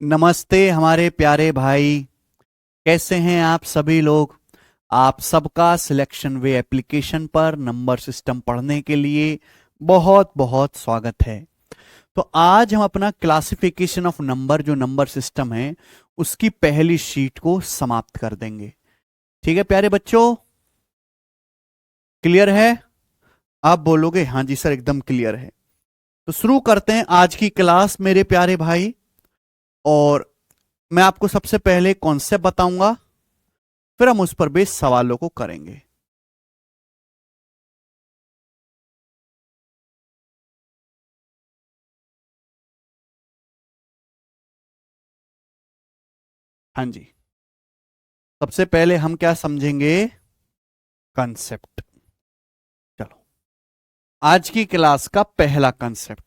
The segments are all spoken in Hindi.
नमस्ते हमारे प्यारे भाई। कैसे हैं आप सभी लोग। आप सबका सिलेक्शन वे एप्लीकेशन पर नंबर सिस्टम पढ़ने के लिए बहुत बहुत स्वागत है। तो आज हम अपना क्लासिफिकेशन ऑफ नंबर जो नंबर सिस्टम है उसकी पहली शीट को समाप्त कर देंगे। ठीक है प्यारे बच्चों, क्लियर है? आप बोलोगे हाँ जी सर एकदम क्लियर है। तो शुरू करते हैं आज की क्लास मेरे प्यारे भाई। और मैं आपको सबसे पहले कॉन्सेप्ट बताऊंगा, फिर हम उस पर बेस सवालों को करेंगे। हाँ जी, सबसे पहले हम क्या समझेंगे? कंसेप्ट। चलो, आज की क्लास का पहला कंसेप्ट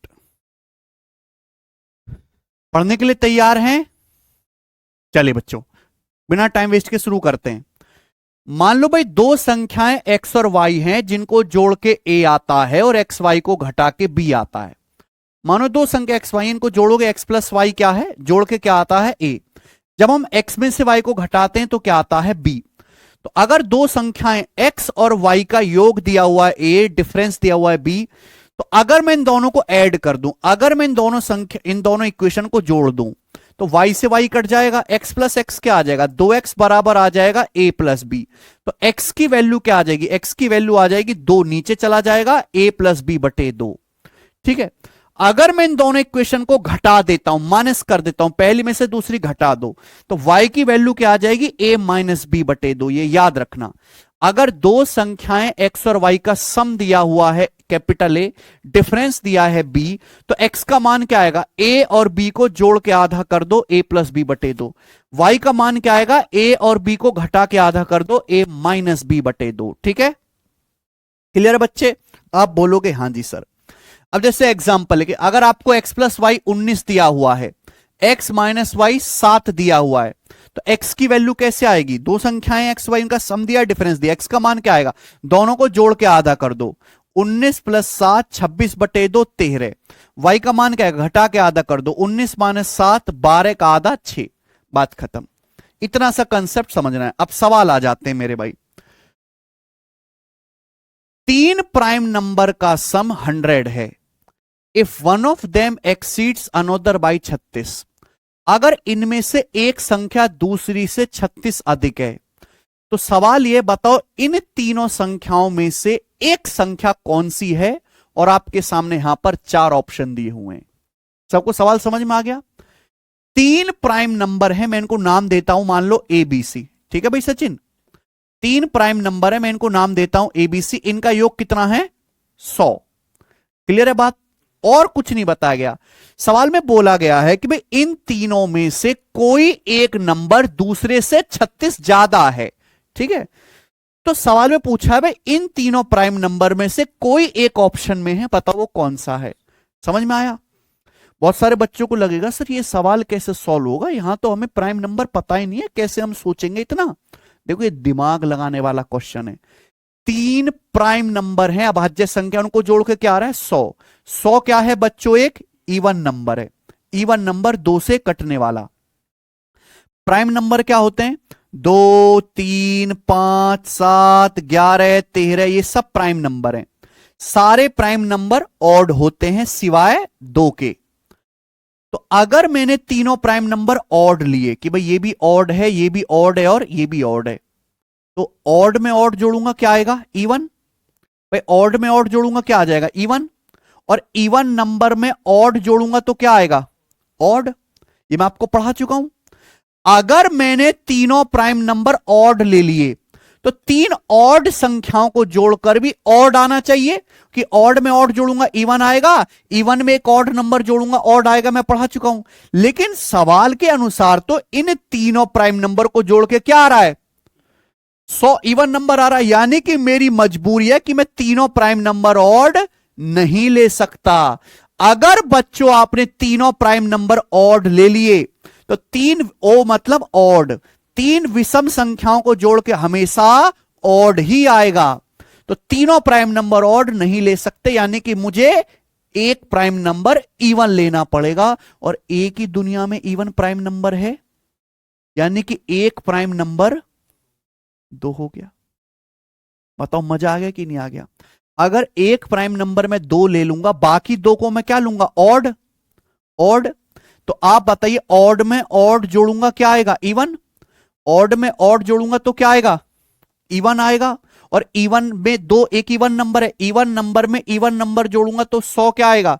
पढ़ने के लिए तैयार हैं? चलिए बच्चों, बिना टाइम वेस्ट के शुरू करते हैं। मान लो भाई दो संख्याएं x और y हैं जिनको जोड़ के a आता है और एक्स वाई को घटा के b आता है। मानो दो संख्या x y इनको जोड़ोगे x प्लस वाई क्या है, जोड़ के क्या आता है a। जब हम x में से y को घटाते हैं तो क्या आता है b। तो अगर दो संख्याएं x और y का योग दिया हुआ है a, डिफरेंस दिया हुआ है b, तो अगर मैं इन दोनों को ऐड कर दूं, अगर मैं इन दोनों इक्वेशन को जोड़ दूं तो y से y कट जाएगा, x प्लस एक्स क्या आ जाएगा, 2x बराबर आ जाएगा a प्लस बी। तो x की वैल्यू क्या आ जाएगी, x की वैल्यू आ जाएगी 2, नीचे चला जाएगा a प्लस बी बटे 2। ठीक है, अगर मैं इन दोनों इक्वेशन को घटा देता हूं, माइनस कर देता हूं, पहली में से दूसरी घटा दो, तो y की वैल्यू क्या आ जाएगी, a माइनस बी बटे 2। ये याद रखना, अगर दो संख्याएं x और y का सम दिया हुआ है कैपिटल A, डिफरेंस दिया है b, तो x का मान क्या आएगा, a और b को जोड़ के आधा कर दो a प्लस बी बटे 2। y का मान क्या आएगा, a और b को घटा के आधा कर दो a माइनस बी बटे 2। ठीक है, क्लियर बच्चे? आप बोलोगे हाँ जी सर। अब जैसे एग्जांपल है कि अगर आपको x प्लस वाई 19 दिया हुआ है, x माइनस वाई 7 दिया हुआ है, तो x की वैल्यू कैसे आएगी, दो संख्याएं x y इनका सम दिया, डिफरेंस दिया, x का मान क्या आएगा, दोनों को जोड़ के आधा कर दो, 19 प्लस 7 26 बटे 2 13। y का मान क्या आएगा, घटा के आधा कर दो, 19 माइनस 7 12 का आधा 6। बात खत्म। इतना सा कंसेप्ट समझना है। अब सवाल आ जाते हैं मेरे भाई। तीन प्राइम नंबर का सम 100 है if one of them exceeds another by 36। अगर इनमें से एक संख्या दूसरी से 36 अधिक है, तो सवाल यह बताओ इन तीनों संख्याओं में से एक संख्या कौन सी है। और आपके सामने यहां पर चार ऑप्शन दिए हुए हैं। सबको सवाल समझ में आ गया? तीन प्राइम नंबर है, मैं इनको नाम देता हूं, मान लो ए बी सी। ठीक है भाई सचिन, तीन प्राइम नंबर है, मैं इनको नाम देता हूं ए बी सी। इनका योग कितना है, 100। क्लियर है बात? और कुछ नहीं बताया गया। सवाल में बोला गया है कि भाई इन तीनों में से कोई एक नंबर दूसरे से 36 ज्यादा है। ठीक है, तो सवाल में पूछा है भाई इन तीनों प्राइम नंबर में से कोई एक ऑप्शन में है, बताओ वो कौन सा है। समझ में आया? बहुत सारे बच्चों को लगेगा सर ये सवाल कैसे सॉल्व होगा, यहां तो हमें प्राइम नंबर पता ही नहीं है, कैसे हम सोचेंगे इतना। देखो ये दिमाग लगाने वाला क्वेश्चन है। तीन प्राइम नंबर हैं, अभाज्य संख्या, उनको जोड़ के क्या आ रहा है, 100। 100 क्या है बच्चों, एक इवन नंबर है। इवन नंबर दो से कटने वाला। प्राइम नंबर क्या होते हैं, 2 3 5 7 11 13, ये सब प्राइम नंबर हैं। सारे प्राइम नंबर ऑड होते हैं सिवाय दो के। तो अगर मैंने तीनों प्राइम नंबर ऑड लिए कि भाई ये भी ऑड है, ये भी ऑड है और ये भी ऑड है, तो ऑड में ऑड जोड़ूंगा क्या आएगा, इवन। भाई ऑड में ऑड जोड़ूंगा क्या आ जाएगा, इवन। और इवन नंबर में ऑड जोड़ूंगा तो क्या आएगा, ऑड। ये मैं आपको पढ़ा चुका हूं। अगर मैंने तीनों प्राइम नंबर ऑड ले लिए तो तीन ऑड संख्याओं को जोड़कर भी ऑड आना चाहिए, कि ऑड में ऑड जोड़ूंगा इवन आएगा, इवन में एक ऑड नंबर जोड़ूंगा ऑड आएगा, मैं पढ़ा चुका हूं। लेकिन सवाल के अनुसार तो इन तीनों प्राइम नंबर को जोड़ के क्या आ रहा है, 100 इवन नंबर आ रहा है। यानी कि मेरी मजबूरी है कि मैं तीनों प्राइम नंबर ऑड नहीं ले सकता। अगर बच्चों आपने तीनों प्राइम नंबर ऑड ले लिए तो तीन ओ मतलब ऑड, तीन विषम संख्याओं को जोड़ के हमेशा ऑड ही आएगा। तो तीनों प्राइम नंबर ऑड नहीं ले सकते, यानी कि मुझे एक प्राइम नंबर इवन लेना पड़ेगा, और एक ही दुनिया में इवन प्राइम नंबर है, यानी कि एक प्राइम नंबर 2 हो गया। बताओ मजा आ गया कि नहीं आ गया? अगर एक प्राइम नंबर में 2 ले लूंगा, बाकी 2 को मैं क्या लूंगा? ऑड। ऑड, तो आप बताइए, ऑड में ऑड जोड़ूंगा क्या आएगा? इवन। ऑड में ऑड जोड़ूंगा तो क्या आएगा? इवन आएगा। और इवन में 2 एक इवन नंबर है, इवन नंबर में इवन नंबर जोड़ूंगा तो 100 क्या आएगा?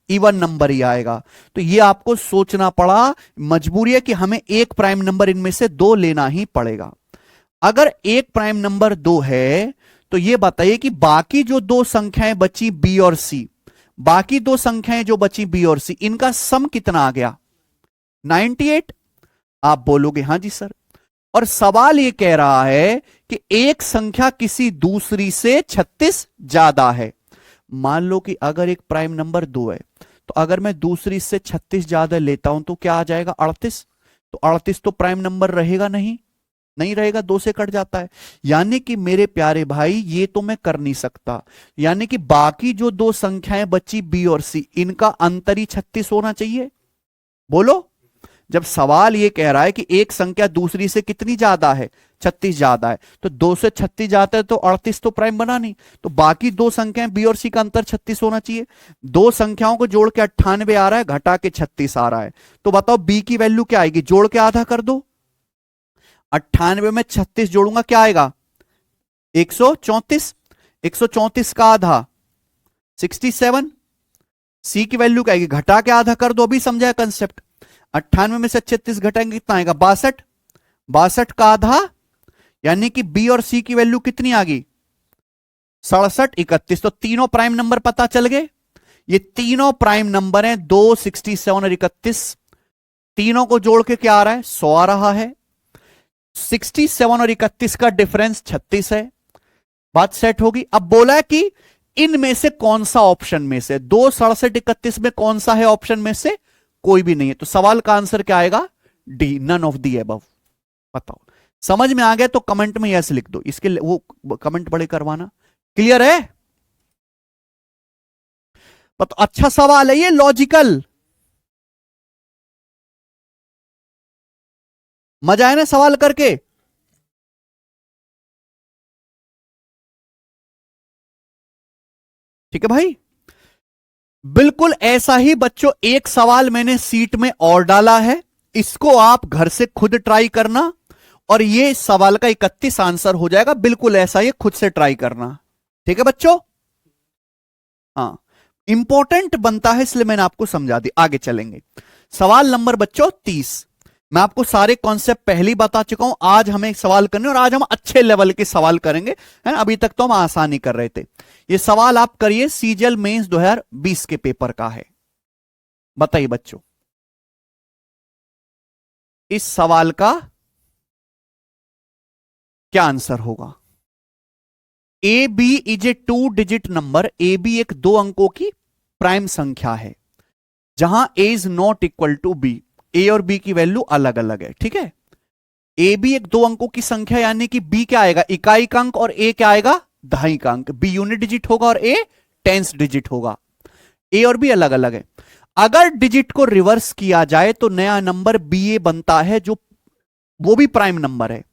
इवन नंबर ही आएगा। तो ये आपको सोचना पड़ा, मजबूरी है कि हमें एक प्राइम नंबर इनमें से 2 लेना ही पड़ेगा। अगर एक प्राइम नंबर 2 है तो ये बताइए कि बाकी जो 2 संख्याएं बची बी और सी, बाकी 2 संख्याएं जो बची बी और सी, इनका सम कितना आ गया? 98। आप बोलोगे हां जी सर। और सवाल ये कह रहा है कि एक संख्या किसी दूसरी से 36 ज्यादा है। मान लो कि अगर एक प्राइम नंबर 2 है, तो अगर मैं दूसरी से 36 ज्यादा लेता हूं तो क्या आ जाएगा? 38। तो 38 तो प्राइम नंबर रहेगा नहीं, नहीं रहेगा, 2 से कट जाता है। यानी कि मेरे प्यारे भाई ये तो मैं कर नहीं सकता, यानी कि बाकी जो 2 संख्याएं बची बी और सी, इनका अंतर ही 36 होना चाहिए। बोलो, जब सवाल ये कह रहा है कि एक संख्या दूसरी से कितनी ज्यादा है? 36 ज्यादा है, तो 2 से 36 जाता है तो 38 तो प्राइम बना नहीं, तो बाकी 2 संख्याएं बी और सी का अंतर 36 होना चाहिए। 2 संख्याओं को जोड़ के 98 आ रहा है, घटा के 36 आ रहा है, तो बताओ बी की वैल्यू क्या आएगी? जोड़ के आधा कर दो। 98 में 36 जोड़ूंगा क्या आएगा? 134। 134 का आधा 67। सी की वैल्यू क्या आएगी? घटा के आधा कर दो, अभी समझाया कंसेप्ट। 98 में से 36 घटाएंगे कितना आएगा? 62। 62 का आधा, यानी कि बी और सी की वैल्यू कितनी आ गई? 67, 31। तो तीनों प्राइम नंबर पता चल गए। ये तीनों प्राइम नंबर हैं, 2, 67 और 31। तीनों को जोड़ के क्या आ रहा है? 100 आ रहा है। 67 और 31 का डिफरेंस 36 है। बात सेट होगी। अब बोला है कि इनमें से कौन सा ऑप्शन में से 2, 67, 31 में कौन सा है ऑप्शन में से? कोई भी नहीं है। तो सवाल का आंसर क्या आएगा? D, none of the above. बताओ, समझ में आ गया तो कमेंट में यस लिख दो, इसके वो कमेंट बड़े करवाना। क्लियर है? तो अच्छा सवाल है ये, लॉजिकल। मजा आया ना सवाल करके? ठीक है भाई, बिल्कुल ऐसा ही बच्चों एक सवाल मैंने सीट में और डाला है, इसको आप घर से खुद ट्राई करना, और ये सवाल का 31 आंसर हो जाएगा। बिल्कुल ऐसा ही खुद से ट्राई करना। ठीक है बच्चों? हाँ, इंपॉर्टेंट बनता है इसलिए मैंने आपको समझा दी। आगे चलेंगे। सवाल नंबर बच्चों 30। मैं आपको सारे कॉन्सेप्ट पहले ही बता चुका हूं, आज हमें सवाल करने, और आज हम अच्छे लेवल के सवाल करेंगे, है ना? अभी तक तो हम आसानी कर रहे थे। ये सवाल आप करिए, सीजीएल मेंस 2020 के पेपर का है। बताइए बच्चों, इस सवाल का क्या आंसर होगा? A B is A 2 digit number. A B एक 2 अंकों की प्राइम संख्या है, जहां A is not equal to B. A और बी की वैल्यू अलग अलग है, ठीक है? ए बी एक 2 अंकों की संख्या, यानी कि बी क्या आएगा? इकाई का अंक, और ए क्या आएगा? दहाई का अंक। बी यूनिट डिजिट होगा और ए टेंस डिजिट होगा। ए और बी अलग अलग है। अगर डिजिट को रिवर्स किया जाए तो नया नंबर बी ए बनता है, जो वो भी प्राइम नंबर है।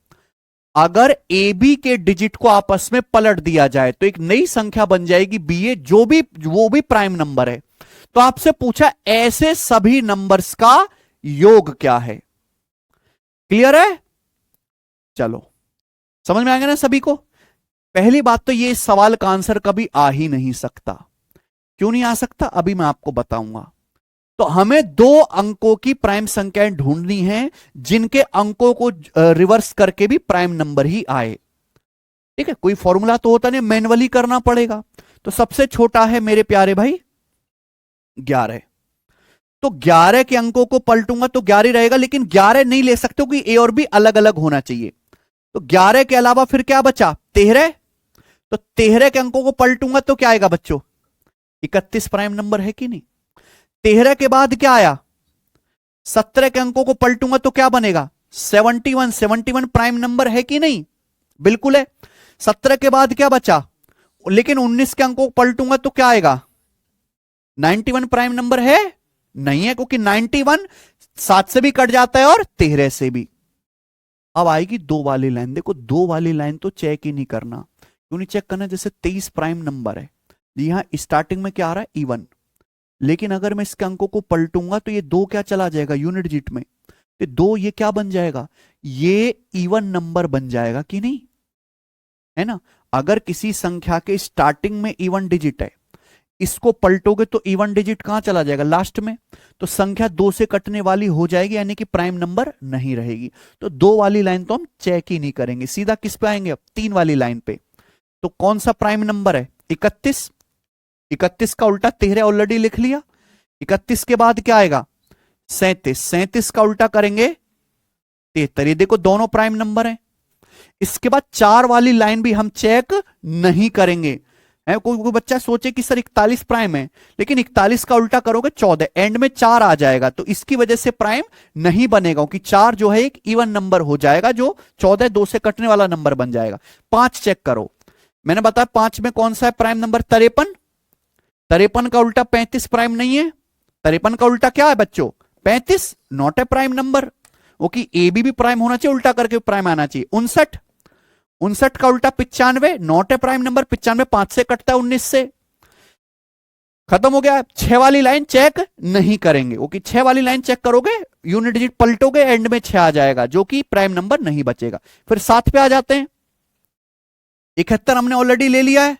अगर ए बी के डिजिट को आपस में पलट दिया जाए तो एक नई संख्या बन जाएगी बी ए, वो भी प्राइम नंबर है। तो आपसे पूछा ऐसे सभी नंबर्स का योग क्या है? क्लियर है? चलो, समझ में आ गया ना सभी को? पहली बात तो ये, इस सवाल का आंसर कभी आ ही नहीं सकता। क्यों नहीं आ सकता? अभी मैं आपको बताऊंगा। तो हमें 2 अंकों की प्राइम संख्याएं ढूंढनी है, जिनके अंकों को रिवर्स करके भी प्राइम नंबर ही आए। ठीक है? कोई फॉर्मूला तो होता नहीं, मैनुअली करना पड़ेगा। तो सबसे छोटा है मेरे प्यारे भाई 11। तो 11 के अंकों को पलटूंगा तो 11 रहेगा, लेकिन 11 नहीं ले सकते क्योंकि ए और बी अलग अलग होना चाहिए। तो 11 के अलावा फिर क्या बचा? 13। तो 13 के अंकों को पलटूंगा तो क्या आएगा बच्चों? 31 प्राइम नंबर है कि नहीं? 13 के बाद क्या आया? 17 के अंकों को पलटूंगा तो क्या बनेगा? 71। 71 प्राइम नंबर है कि नहीं? बिल्कुल है। 17 के बाद क्या बचा? लेकिन 19 के अंकों को पलटूंगा तो क्या आएगा? 91 प्राइम नंबर है नहीं है, क्योंकि 91 7 से भी कट जाता है और 13 से भी। अब आएगी 2 वाली लाइन। देखो 2 वाली लाइन तो चेक ही नहीं करना। क्यों नहीं चेक करना? जैसे 23 प्राइम नंबर है, यहां स्टार्टिंग में क्या आ रहा है? इवन। लेकिन अगर मैं इसके अंकों को पलटूंगा तो ये 2 क्या चला जाएगा यूनिट डिजिट में, तो 2 ये क्या बन जाएगा? ये इवन नंबर बन जाएगा कि नहीं, है ना? अगर किसी संख्या के स्टार्टिंग में इवन डिजिट है, इसको पलटोगे तो इवन डिजिट कहां चला जाएगा? लास्ट में। तो संख्या 2 से कटने वाली हो जाएगी, यानी कि प्राइम नंबर नहीं रहेगी। तो 2 वाली लाइन तो हम चेक ही नहीं करेंगे, सीधा किस पे आएंगे? अब 3 वाली लाइन पे। तो कौन सा प्राइम नंबर है? 31। 31 का उल्टा 13 ऑलरेडी लिख लिया। 31 के बाद क्या आएगा? 37। 37 का उल्टा करेंगे 73। ये देखो दोनों प्राइम नंबर हैं। इसके बाद 4 वाली लाइन भी हम चेक नहीं करेंगे। कोई बच्चा सोचे कि सर 41 प्राइम है, लेकिन 41 का उल्टा करोगे 14, एंड में 4 आ जाएगा, तो इसकी वजह से प्राइम नहीं बनेगा, क्योंकि 4 जो है एक इवन नंबर हो जाएगा, जो 14 2 से कटने वाला नंबर बन जाएगा। 5 चेक करो, मैंने बताया 5 में कौन सा है प्राइम नंबर? 53। 53 का उल्टा 35 प्राइम नहीं है। 53 का उल्टा क्या है बच्चों? 35। Not a prime number, okay. A B भी प्राइम होना चाहिए, उल्टा करके प्राइम आना चाहिए। 59। 59 का उल्टा 95, नॉट ए प्राइम नंबर। 95 5 से कटता है, 19 से। खत्म हो गया। 6 वाली लाइन चेक नहीं करेंगे, ओके। 6 वाली लाइन चेक करोगे, यूनिट डिजिट पलटोगे, एंड में 6 आ जाएगा, जो कि प्राइम नंबर नहीं बचेगा। फिर 7 पे आ जाते हैं। 71 हमने ऑलरेडी ले लिया है,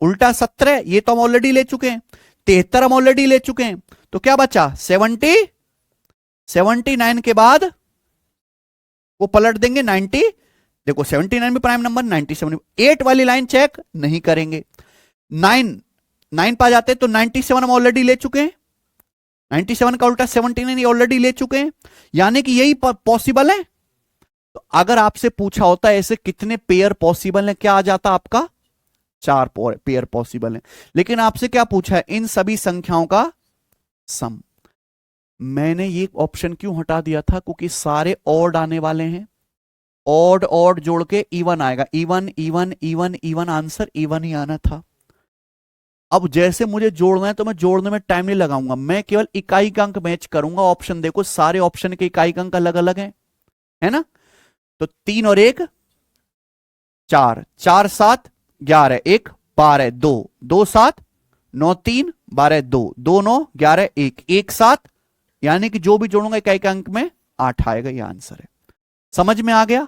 उल्टा 17, ये तो हम ऑलरेडी ले चुके हैं। 73 हम ऑलरेडी ले चुके हैं, तो क्या बचा? 70। 79 के बाद वो पलट देंगे 90। देखो 79 भी प्राइम नंबर, 97। 8 वाली लाइन चेक नहीं करेंगे। 9 पा जाते, तो 97 हम ऑलरेडी ले चुके हैं। 97 का उल्टा 79 ऑलरेडी ले चुके हैं, यानी कि यही पॉसिबल है। तो अगर आपसे पूछा होता है ऐसे कितने पेयर पॉसिबल है, क्या आ जाता आपका? 4 पेयर पॉसिबल है। लेकिन आपसे क्या पूछा है? इन सभी संख्याओं का सम। मैंने ये ऑप्शन क्यों हटा दिया था? क्योंकि सारे ऑड आने वाले हैं, ऑड ऑड जोड़ के इवन आएगा। Even even even even, answer even he आना था। अब जैसे मुझे जोड़ना है तो मैं जोड़ने में टाइम नहीं लगाऊंगा, मैं केवल इकाई का अंक मैच करूंगा। ऑप्शन देखो, सारे ऑप्शन के इकाई का अंक अलग अलग है ना? तो 3 और 1 4, 4 7 11, 1 12, 2 2 7 9 3 12, 2 2 9 11, 1 1 7, यानी कि जो भी जोड़ूंगा इकाई के अंक में 8 आएगा। ये आंसर है। समझ में आ गया?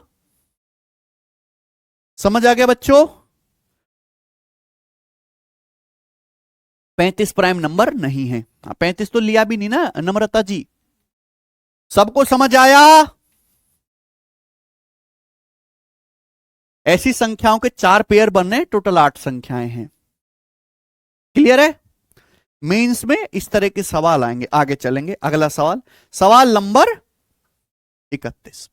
समझ आ गया बच्चों? 35 प्राइम नंबर नहीं है। 35 तो लिया भी नहीं ना नम्रता जी। सबको समझ आया? ऐसी संख्याओं के 4 पेयर बनने, टोटल 8 संख्याएं हैं। क्लियर है? मेंस में इस तरह के सवाल आएंगे। आगे चलेंगे, अगला सवाल, सवाल नंबर 31,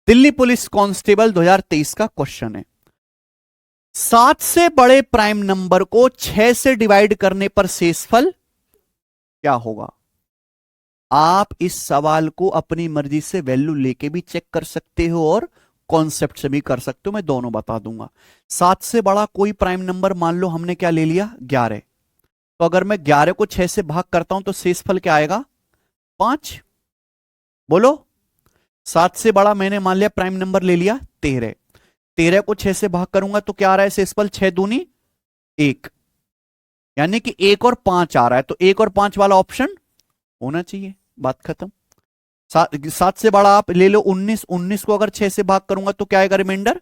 दिल्ली पुलिस कांस्टेबल 2023 का क्वेश्चन है। 7 से बड़े प्राइम नंबर को 6 से डिवाइड करने पर शेषफल क्या होगा? आप इस सवाल को अपनी मर्जी से वैल्यू लेके भी चेक कर सकते हो और कॉन्सेप्ट से भी कर सकते हो, मैं दोनों बता दूंगा। 7 से बड़ा कोई प्राइम नंबर, मान लो हमने क्या ले लिया? 11। तो अगर मैं 11 को 6 से भाग करता हूं तो शेषफल क्या आएगा? 5। बोलो। 7 से बड़ा मैंने मान लिया प्राइम नंबर ले लिया 13। 13 को 6 से भाग करूंगा तो क्या आ रहा है शेषफल? 6 दूनी 1, यानी कि 1 और 5 आ रहा है। तो 1 और 5 वाला ऑप्शन होना चाहिए, बात खत्म। 7 से बड़ा आप ले लो 19। 19 को अगर 6 से भाग करूंगा तो क्या आएगा? रिमाइंडर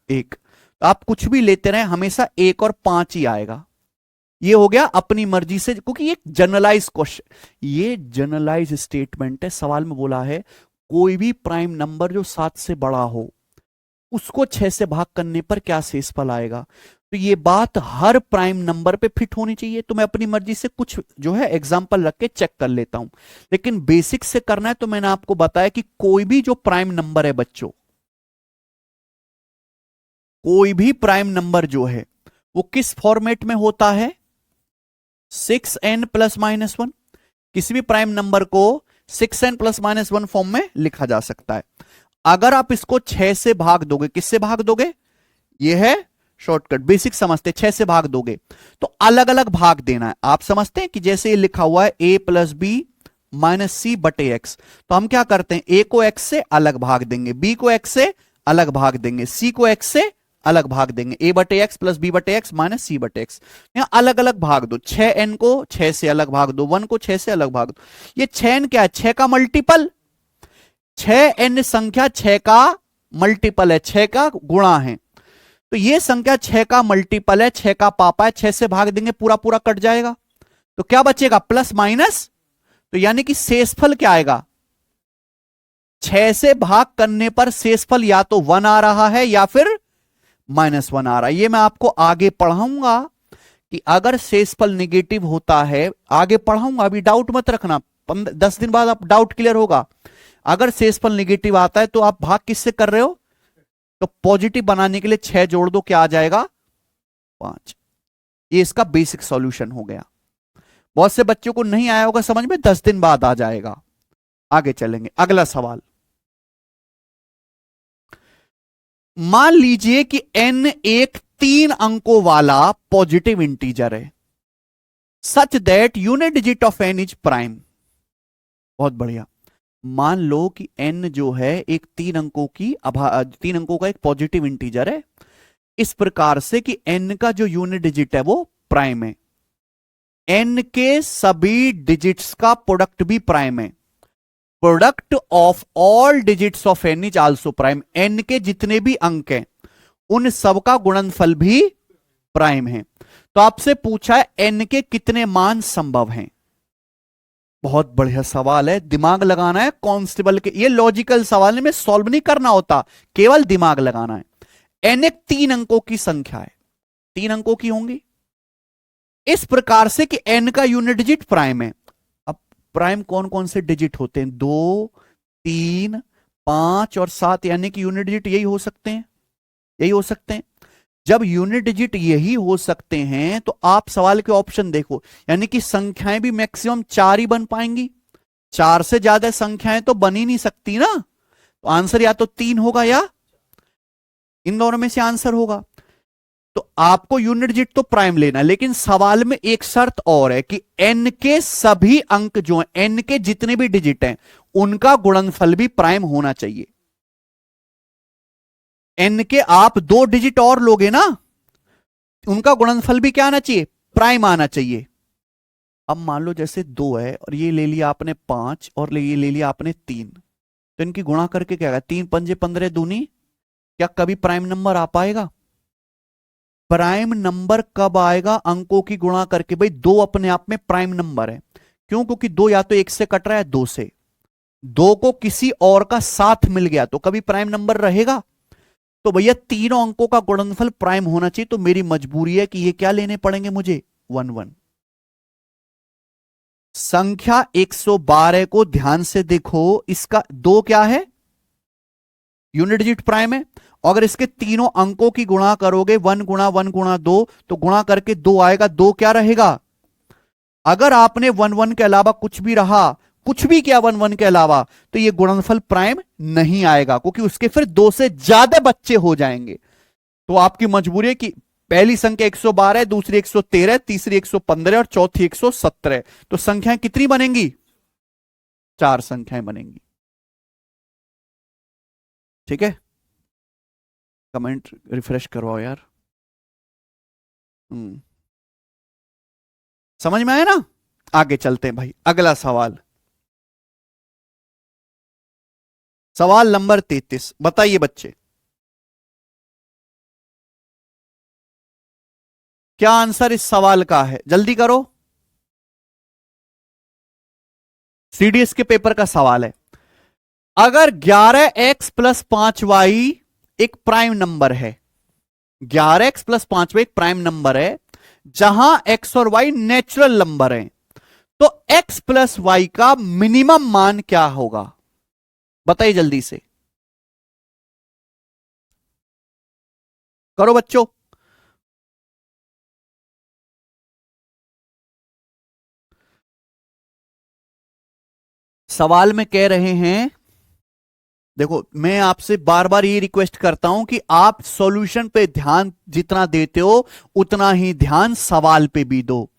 1। तो आप कुछ भी लेते रहे, हमेशा 1 और 5 ही आएगा। ये हो गया अपनी मर्जी से, क्योंकि ये जनरलाइज क्वेश्चन, ये जनरलाइज स्टेटमेंट है। सवाल में बोला है कोई भी प्राइम नंबर जो 7 से बड़ा हो उसको 6 से भाग करने पर क्या शेषफल आएगा। तो ये बात हर प्राइम नंबर पे फिट होनी चाहिए। तो मैं अपनी मर्जी से कुछ जो है एग्जांपल रख के चेक कर लेता हूं, लेकिन बेसिक से करना है। तो मैंने आपको बताया कि कोई भी जो प्राइम नंबर है बच्चों, कोई भी प्राइम नंबर जो है वो किस फॉर्मेट में होता है? 6n plus minus 1। किसी भी प्राइम नंबर को 6n प्लस माइनस 1 फॉर्म में लिखा जा सकता है। अगर आप इसको 6 से भाग दोगे, किससे भाग दोगे? ये है शॉर्टकट बेसिक समझते, 6 से भाग दोगे तो अलग अलग भाग देना है। आप समझते हैं कि जैसे ये लिखा हुआ है a प्लस बी माइनस सी बटे एक्स, तो हम क्या करते हैं, a को x से अलग भाग देंगे, b को x से अलग भाग देंगे, c को x से अलग भाग देंगे, a बटे एक्स प्लस बी बटे एक्स माइनस सी बटे एक्स। यहां अलग अलग भाग दो, 6n को 6 से अलग भाग दो, 1 को 6 से अलग भाग दो। ये 6n क्या है, 6 का मल्टीपल, 6n संख्या 6 का मल्टीपल है, 6 का गुणा है, तो ये संख्या 6 का मल्टीपल है, 6 का पापा है, 6 से भाग देंगे पूरा पूरा कट जाएगा, तो क्या बचेगा प्लस माइनस, तो यानी कि शेषफल क्या आएगा, 6 से भाग करने पर शेषफल या तो 1 आ रहा है या फिर -1 आ रहा है। ये मैं आपको आगे पढ़ाऊंगा कि अगर शेषफल निगेटिव होता है, आगे पढ़ाऊंगा, अभी डाउट मत रखना, 10 दिन बाद आप डाउट क्लियर होगा। अगर शेषफल निगेटिव आता है तो आप भाग किससे कर रहे हो, तो पॉजिटिव बनाने के लिए 6 जोड़ दो, क्या आ जाएगा 5। ये इसका बेसिक सॉल्यूशन हो गया। बहुत से बच्चों को नहीं आया होगा समझ में, 10 दिन बाद आ जाएगा। आगे चलेंगे, अगला सवाल। मान लीजिए कि n एक 3 अंकों वाला पॉजिटिव इंटीजर है, such that unit digit of n is prime. बहुत बढ़िया। मान लो कि n जो है एक 3 अंकों का एक पॉजिटिव इंटीजर है, इस प्रकार से कि n का जो यूनिट डिजिट है वो प्राइम है, n के सभी डिजिट्स का प्रोडक्ट भी प्राइम है, product of all digits of n is also prime, n के जितने भी अंक हैं उन सब का गुणनफल भी प्राइम है। तो आपसे पूछा है n के कितने मान संभव हैं। बहुत बढ़िया सवाल है, दिमाग लगाना है कांस्टेबल के, ये लॉजिकल सवाल में सॉल्व नहीं करना होता, केवल दिमाग लगाना है। n एक 3 अंकों की संख्या है, 3 अंकों की होंगी, इस प्रकार से कि n का यूनिट डिजिट प्राइम है। अब प्राइम कौन कौन से डिजिट होते हैं, 2, 3, 5 और 7, यानी कि यूनिट डिजिट यही हो सकते हैं, यही हो सकते हैं। जब यूनिट डिजिट यही हो सकते हैं तो आप सवाल के ऑप्शन देखो, यानी कि संख्याएं भी मैक्सिमम 4 ही बन पाएंगी, 4 से ज्यादा संख्याएं तो बन ही नहीं सकती ना, तो आंसर या तो 3 होगा या इन दोनों में से आंसर होगा। तो आपको यूनिट डिजिट तो प्राइम लेना, लेकिन सवाल में एक शर्त और है कि n के सभी अंक जो हैं, n के जितने भी डिजिट हैं उनका गुणनफल भी प्राइम होना चाहिए। n के आप 2 डिजिट और लोगे ना, उनका गुणनफल भी क्या आना चाहिए, प्राइम आना चाहिए। अब मान लो जैसे 2 है और ये ले लिया आपने 5 और ये ले लिया आपने 3, तो इनकी गुणा करके क्या होगा, 3 पंजे 15 दूनी, क्या कभी प्राइम नंबर आ पाएगा। प्राइम नंबर कब आएगा, अंकों की गुणा करके। भाई 2 अपने आप में प्राइम नंबर है, क्यों, क्योंकि 2 या तो 1 से कट रहा है, 2 से, 2 को किसी और का साथ मिल गया तो कभी प्राइम नंबर रहेगा। तो भैया तीनों अंकों का गुणनफल प्राइम होना चाहिए, तो मेरी मजबूरी है कि ये क्या लेने पड़ेंगे मुझे, 1 1। संख्या 112 को ध्यान से देखो, इसका 2 क्या है, यूनिट डिजिट प्राइम है, अगर इसके तीनों अंकों की गुणा करोगे 1 गुणा 1 गुणा 2, तो गुणा करके 2 आएगा, 2 क्या रहेगा। अगर आपने 1 1 के अलावा कुछ भी रहा, कुछ भी किया 1 1 के अलावा, तो ये गुणनफल प्राइम नहीं आएगा, क्योंकि उसके फिर 2 से ज्यादा बच्चे हो जाएंगे। तो आपकी मजबूरी है कि पहली संख्या 112 है, दूसरी 113, तीसरी 115 और चौथी 117, तो संख्याएं कितनी बनेंगी, 4 संख्याएं बनेंगी। ठीक है, कमेंट रिफ्रेश करवाओ यार। समझ में आया ना। आगे चलते हैं भाई, अगला सवाल, सवाल नंबर 33। बताइए बच्चे, क्या आंसर इस सवाल का है, जल्दी करो, सीडीएस के पेपर का सवाल है। अगर 11x प्लस 5y एक प्राइम नंबर है, 11x प्लस 5y एक प्राइम नंबर है जहां x और y नेचुरल नंबर है, तो x प्लस वाई का मिनिमम मान क्या होगा, बताइए जल्दी से, करो बच्चों। सवाल में कह रहे हैं देखो मैं आपसे बार बार ये रिक्वेस्ट करता हूं कि आप सॉल्यूशन पे ध्यान जितना देते हो उतना ही ध्यान सवाल पे भी दो।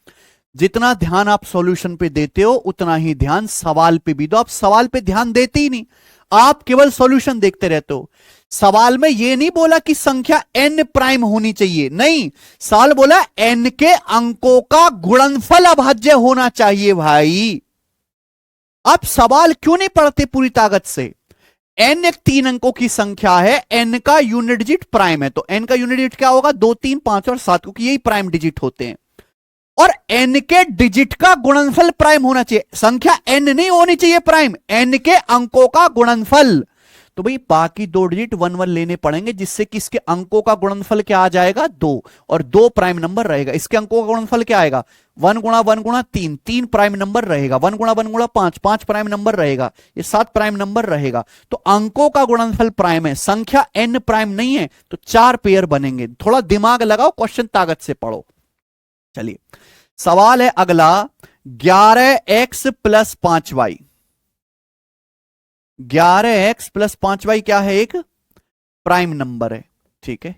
जितना ध्यान आप सॉल्यूशन पे देते हो उतना ही ध्यान सवाल पे भी दो। आप सवाल पे ध्यान देते ही नहीं, आप केवल सॉल्यूशन देखते रहते हो। सवाल में यह नहीं बोला कि संख्या n प्राइम होनी चाहिए, नहीं, सवाल बोला n के अंकों का गुणनफल अभाज्य होना चाहिए। भाई आप सवाल क्यों नहीं पढ़ते पूरी ताकत से? n एक 3 अंकों की संख्या है, n का यूनिट डिजिट प्राइम है, तो n का यूनिट डिजिट क्या होगा? 2, 3, 5 और 7, क्योंकि यही प्राइम डिजिट होते हैं। और n के डिजिट का गुणनफल प्राइम होना चाहिए, संख्या n नहीं होनी चाहिए प्राइम, n के अंकों का गुणनफल। तो भाई बाकी 2 डिजिट 1 1 लेने पड़ेंगे, जिससे कि इसके अंकों का गुणनफल क्या आ जाएगा? 2, और 2 प्राइम नंबर रहेगा। इसके अंकों का गुणनफल क्या आएगा? 1 गुणा 1 गुणा 3, 3 प्राइम नंबर रहेगा। 1 गुणा 1 गुणा 5, 5 प्राइम नंबर रहेगा। ये 7 प्राइम नंबर रहेगा। तो अंकों का गुणनफल प्राइम है, संख्या n प्राइम नहीं है, तो 4 पेयर बनेंगे। थोड़ा दिमाग लगाओ, क्वेश्चन ताकत से पढ़ो। चलिए सवाल है अगला, 11x plus 5y। 11x plus 5y क्या है? एक प्राइम नंबर है, ठीक है।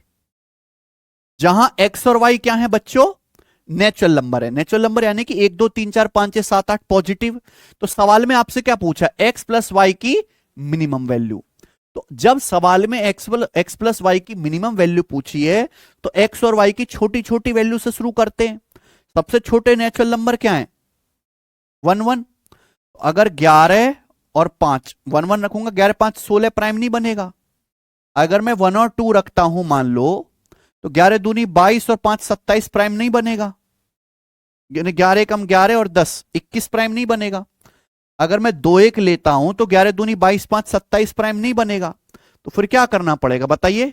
जहां x और y क्या है बच्चों? नेचुरल नंबर है। नेचुरल नंबर यानी कि 1 2 3 4 5 6 7 8 पॉजिटिव। तो सवाल में आपसे क्या पूछा? x प्लस वाई की मिनिमम वैल्यू। तो जब सवाल में x प्लस वाई की मिनिमम वैल्यू पूछी है, तो x और y की छोटी छोटी वैल्यू से शुरू करते हैं। सबसे छोटे नेचुरल नंबर क्या है? 1 1। अगर 11 और 5, 1 1 रखूंगा, 11 5 16 प्राइम नहीं बनेगा। अगर मैं 1 और 2 रखता हूं मान लो, तो 11 दूनी 22 और 5 27 प्राइम नहीं बनेगा। 11 कम 11 और 10 21 प्राइम नहीं बनेगा। अगर मैं 2 1 लेता हूं तो 11 दूनी 22 5 27 प्राइम नहीं बनेगा। तो फिर क्या करना पड़ेगा बताइए?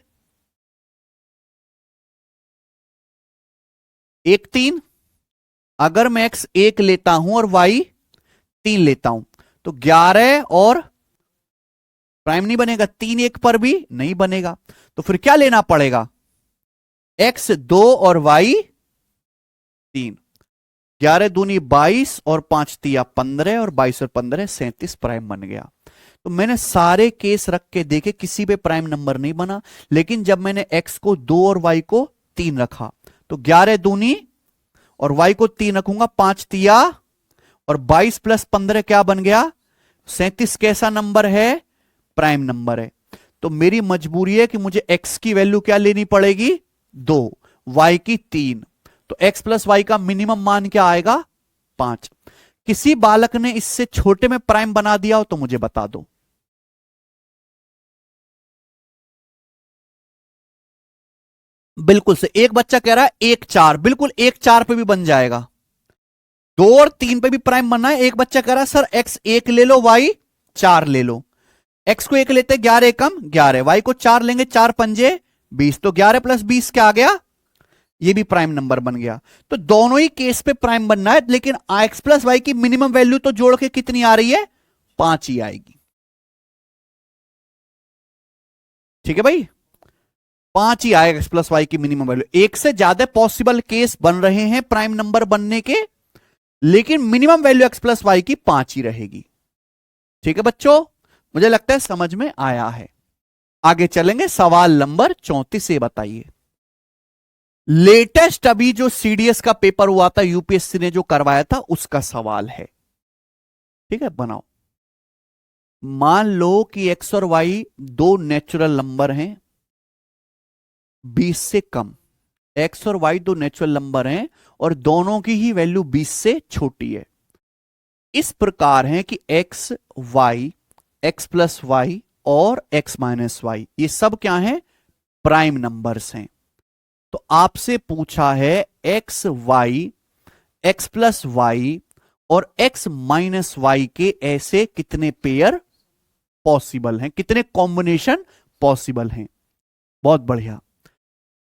1 3। अगर मैं x 1 लेता हूं और y 3 लेता हूं, तो 11 और प्राइम नहीं बनेगा, 3 1 पर भी नहीं बनेगा। तो फिर क्या लेना पड़ेगा? x 2 और y 3। 11 दूनी 22 और 5 तिया 15 और 22 और 15 37 प्राइम बन गया। तो मैंने सारे केस रख के देखे, किसी पे प्राइम नंबर नहीं बना। लेकिन जब मैंने x को 2 और y को 3 रखा, तो 11 दूनी और y को 3 रखूंगा, 5 तिया और 22 प्लस 15 क्या बन गया? 37 कैसा नंबर है? प्राइम नंबर है। तो मेरी मजबूरी है कि मुझे x की वैल्यू क्या लेनी पड़ेगी? 2, y की 3। तो x प्लस वाई का मिनिमम मान क्या आएगा? 5। किसी बालक ने इससे छोटे में प्राइम बना दिया हो तो मुझे बता दो। बिल्कुल से एक बच्चा कह रहा है 1 4, बिल्कुल 1 4 पे भी बन जाएगा। 2 और 3 पे भी प्राइम बनना है। एक बच्चा कह रहा है सर x 1 ले लो, y 4 ले लो। x को 1 लेते 11 कम 11, y को 4 लेंगे, 4 पंजे 20, तो 11 प्लस 20 क्या आ गया? ये भी प्राइम नंबर बन गया। तो दोनों ही केस पे प्राइम बनना है, लेकिन x प्लस वाई की मिनिमम वैल्यू तो जोड़ के कितनी आ रही है? 5 ही आएगी। ठीक है भाई, 5 ही आएगा x प्लस वाई की मिनिमम वैल्यू। एक से ज्यादा पॉसिबल केस बन रहे हैं प्राइम नंबर बनने के, लेकिन minimum value x plus y की 5 ही रहेगी। ठीक है बच्चों, मुझे लगता है समझ में आया है। आगे चलेंगे, सवाल नंबर 34 से बताइए। लेटेस्ट अभी जो सीडीएस का पेपर हुआ था, यूपीएससी ने जो करवाया था, उसका सवाल है। ठीक है, बनाओ। मान लो कि x और y दो नेचुरल नंबर हैं 20 से कम। x और y दो नेचुरल नंबर हैं और दोनों की ही वैल्यू 20 से छोटी है। इस प्रकार है कि x y, x plus y और x माइनस वाई, ये सब क्या है? प्राइम नंबर्स हैं। तो आपसे पूछा है x y, x plus y और x माइनस वाई के ऐसे कितने पेयर पॉसिबल हैं, कितने कॉम्बिनेशन पॉसिबल हैं। बहुत बढ़िया।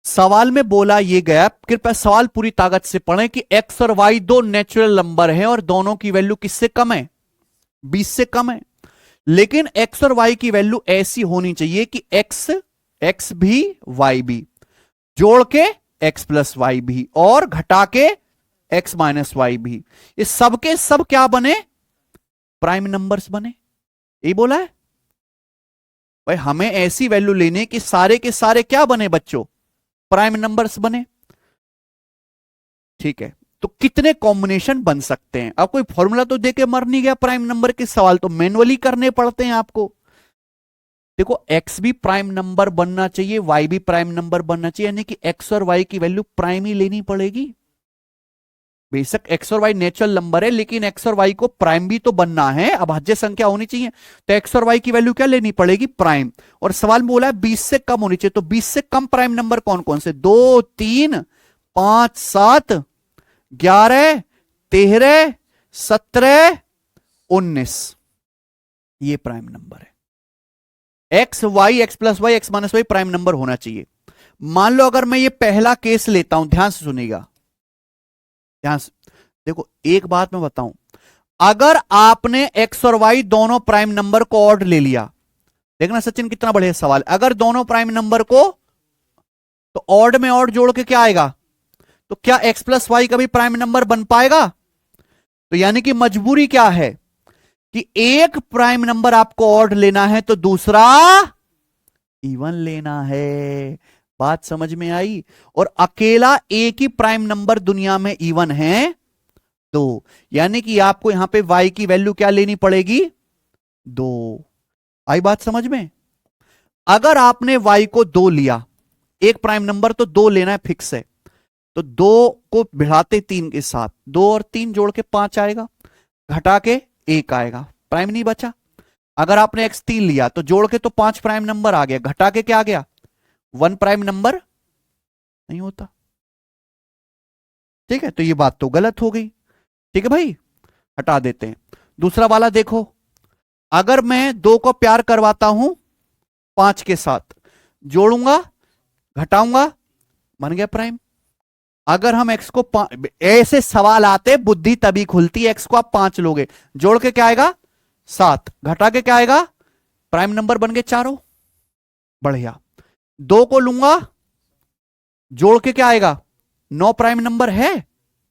सवाल में बोला यह गया, कृपया सवाल पूरी ताकत से पढ़ें, कि x और y दो नेचुरल नंबर हैं और दोनों की वैल्यू किससे कम है? 20 से कम है। लेकिन x और y की वैल्यू ऐसी होनी चाहिए कि x भी y भी, जोड़ के x प्लस वाई भी और घटा के x माइनस वाई भी। ये सबके सब क्या बने? प्राइम नंबर्स बने। यही बोला है। भाई हमें ऐसी वैल्यू लेने कि सारे के सारे क्या बने बच्चों, प्राइम नंबर्स बने। ठीक है, तो कितने कॉम्बिनेशन बन सकते हैं? अब कोई फॉर्मूला तो देके मर नहीं गया, प्राइम नंबर के सवाल तो मैनुअली करने पड़ते हैं आपको। देखो x भी प्राइम नंबर बनना चाहिए, y भी प्राइम नंबर बनना चाहिए, यानी कि x और y की वैल्यू प्राइम ही लेनी पड़ेगी। बेशक x और y नेचुरल नंबर है, लेकिन x और y को प्राइम भी तो बनना है, अभाज्य संख्या होनी चाहिए। तो x और y की वैल्यू क्या लेनी पड़ेगी, प्राइम। और सवाल में बोला है 20 से कम होनी चाहिए, तो 20 से कम प्राइम नंबर कौन कौन से, 2 3 5 7 11 13 17 19, ये प्राइम नंबर है। X y, x plus y, x minus y prime number होना चाहिए। मान लो अगर मैं ये पहला केस लेता हूं, ध्यान से सुनिएगा, ध्यान से देखो, एक बात मैं बताऊं, अगर आपने एक्स और वाई दोनों प्राइम नंबर को ऑड ले लिया, देखना सचिन कितना बढ़िया सवाल, अगर दोनों प्राइम नंबर को, तो ऑड में ऑड जोड़ के क्या आएगा, तो क्या एक्स प्लस वाई का भी प्राइम नंबर बन पाएगा? तो यानी कि मजबूरी क्या है कि एक प्राइम नंबर आपको ऑड लेना है तो दूसरा इवन लेना है। बात समझ में आई? और अकेला एक ही प्राइम नंबर दुनिया में इवन है, दो, यानी कि आपको यहां पे y की वैल्यू क्या लेनी पड़ेगी, 2। आई बात समझ में? अगर आपने y को 2 लिया, एक प्राइम नंबर तो 2 लेना है फिक्स है, तो 2 को भिड़ाते 3 के साथ, 2 और 3 जोड़ के 5 आएगा, घटा के 1 आएगा, प्राइम नहीं बचा। अगर आपने x3 लिया तो जोड़ के तो 5 प्राइम नंबर आ गया, घटा के क्या आ गया, 1 प्राइम नंबर नहीं होता। ठीक है, तो ये बात तो गलत हो गई। ठीक है भाई, हटा देते हैं। दूसरा वाला देखो, अगर मैं 2 को प्यार करवाता हूं 5 के साथ, जोड़ूंगा घटाऊंगा, बन गया प्राइम। अगर हम x को ऐसे सवाल आते, बुद्धि तभी खुलती है, x को आप 5 लोगे, जोड़ के क्या आएगा 7, घटा के क्या आएगा, प्राइम नंबर बन गए चारों, बढ़िया। 2 को लूंगा, जोड़ के क्या आएगा, 9 प्राइम नंबर है,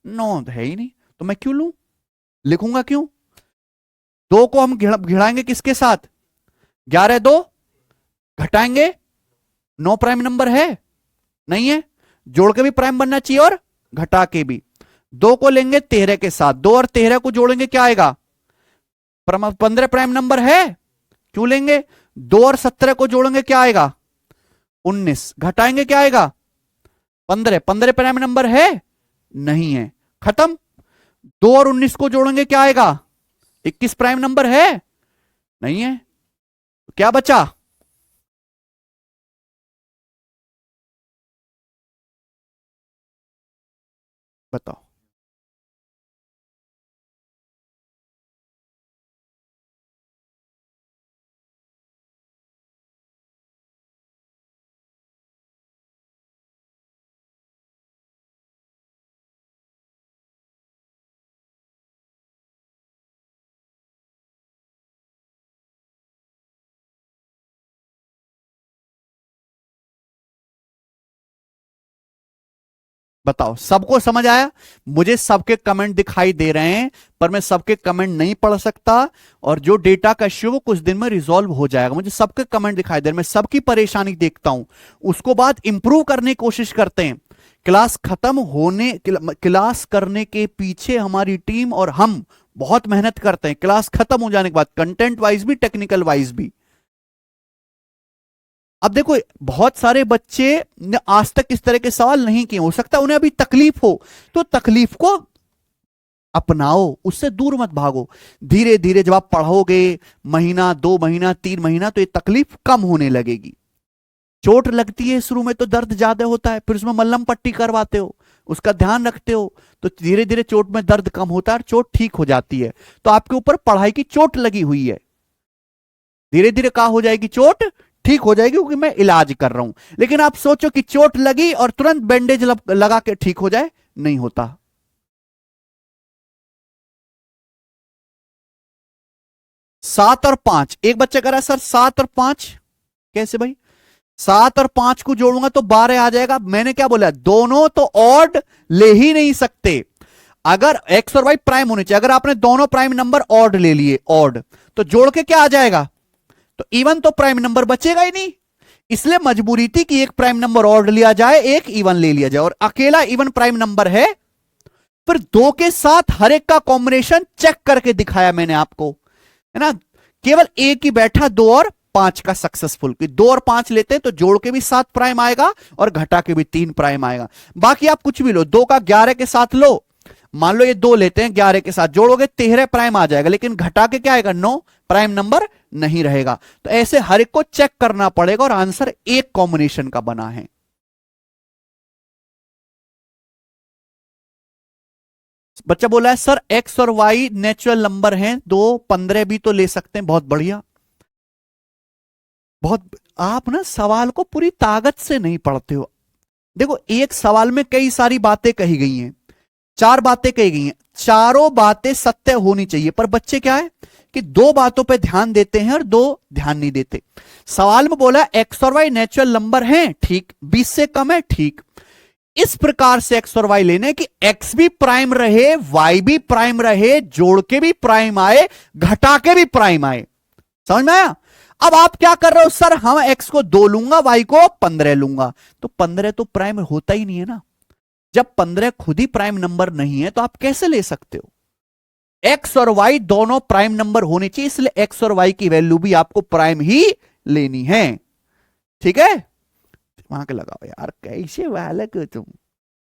9 है ही नहीं, तो मैं क्यों लूं, लिखूंगा क्यों। 2 को हम घिड़ाएंगे किसके साथ, 11 2, घटाएंगे 9 प्राइम नंबर है नहीं है, जोड़ के भी प्राइम बनना चाहिए और घटा के भी। 2 को लेंगे 13 के साथ, 2 और 13 को जोड़ेंगे क्या आएगा, 15 प्राइम नंबर है, क्यों लेंगे। 2 और 17 को जोड़ेंगे क्या आएगा, 19, घटाएंगे क्या आएगा, 15, 15 प्राइम नंबर है नहीं है, खत्म। 2 और 19 को जोड़ेंगे क्या आएगा, 21 प्राइम नंबर है नहीं है, तो क्या बचा, बताओ। बताओ, सबको समझ आया? मुझे सबके कमेंट दिखाई दे रहे हैं, पर मैं सबके कमेंट नहीं पढ़ सकता, और जो डेटा का इश्यू वो कुछ दिन में रिजॉल्व हो जाएगा। मुझे सबके कमेंट दिखाई दे रहे हैं, मैं सबकी परेशानी देखता हूं, उसको बाद इंप्रूव करने की कोशिश करते हैं। क्लास खत्म होने, क्लास करने के पीछे हमारी टीम और हम बहुत मेहनत करते हैं, क्लास खत्म हो जाने के बाद कंटेंट वाइज भी, टेक्निकल वाइज भी। अब देखो, बहुत सारे बच्चे ने आज तक इस तरह के सवाल नहीं किए, हो सकता है उन्हें अभी तकलीफ हो, तो तकलीफ को अपनाओ, उससे दूर मत भागो। धीरे धीरे जब आप पढ़ोगे, महीना 2 महीना 3 महीना, तो ये तकलीफ कम होने लगेगी। चोट लगती है शुरू में तो दर्द ज्यादा होता है, फिर उसमें मल्लम पट्टी करवाते हो, उसका ध्यान रखते हो, तो धीरे धीरे चोट में दर्द कम होता है और चोट ठीक हो जाती है। तो आपके ऊपर पढ़ाई की चोट लगी हुई है, धीरे धीरे क्या हो जाएगी, चोट ठीक हो जाएगी, क्योंकि मैं इलाज कर रहा हूं। लेकिन आप सोचो कि चोट लगी और तुरंत बैंडेज लगा के ठीक हो जाए, नहीं होता। 7 और 5, एक बच्चा कह रहा है सर 7 और 5 कैसे भाई, 7 और 5 को जोड़ूंगा तो 12 आ जाएगा। मैंने क्या बोला, दोनों तो ऑड ले ही नहीं सकते, अगर एक्स और वाई प्राइम होने चाहिए। अगर आपने दोनों प्राइम नंबर ऑड ले लिए, ऑड, तो जोड़ के क्या आ जाएगा, तो इवन तो प्राइम नंबर बचेगा ही नहीं, इसलिए मजबूरी थी कि एक प्राइम नंबर और लिया जाए, एक इवन ले लिया जाए, और अकेला इवन प्राइम नंबर है। फिर दो के साथ हर एक का कॉम्बिनेशन चेक करके दिखाया मैंने आपको, है ना। केवल एक ही बैठा 2 और 5 का सक्सेसफुल, कि 2 और 5 लेते हैं तो जोड़ के भी 7 प्राइम आएगा और घटा के भी 3 प्राइम आएगा। बाकी आप कुछ भी लो, 2 का 11 के साथ लो, मान लो ये 2 लेते हैं, 11 के साथ जोड़ोगे 13 प्राइम आ जाएगा, लेकिन घटा के क्या आएगा, 9 प्राइम नंबर नहीं रहेगा। तो ऐसे हर एक को चेक करना पड़ेगा और आंसर एक कॉम्बिनेशन का बना है। बच्चा बोला है सर एक्स और वाई नेचुरल नंबर हैं, 2 15 भी तो ले सकते हैं। बहुत बढ़िया, बहुत। आप ना सवाल को पूरी ताकत से नहीं पढ़ते हो। देखो एक सवाल में कई सारी बातें कही गई हैं, 4 बातें कही गई हैं, चारों बातें सत्य होनी चाहिए, पर बच्चे क्या है कि 2 बातों पे ध्यान देते हैं और 2 ध्यान नहीं देते। सवाल में बोला एक्स और वाई नेचुरल नंबर हैं, ठीक, 20 से कम है, ठीक। इस प्रकार से एक्स और वाई लेने कि एक्स भी प्राइम रहे, वाई भी प्राइम रहे, जोड़ के भी प्राइम आए, घटा के भी प्राइम आए। समझ में आया? अब आप क्या कर रहे हो, सर हम एक्स को 2 लूंगा, वाई को 15 लूंगा। तो 15 तो प्राइम होता ही नहीं है ना। जब 15 खुद ही प्राइम नंबर नहीं है तो आप कैसे ले सकते हो? एक्स और वाई दोनों प्राइम नंबर होने चाहिए, इसलिए एक्स और वाई की वैल्यू भी आपको प्राइम ही लेनी है। ठीक है, वहां के लगाओ यार, कैसे बालक हो तुम।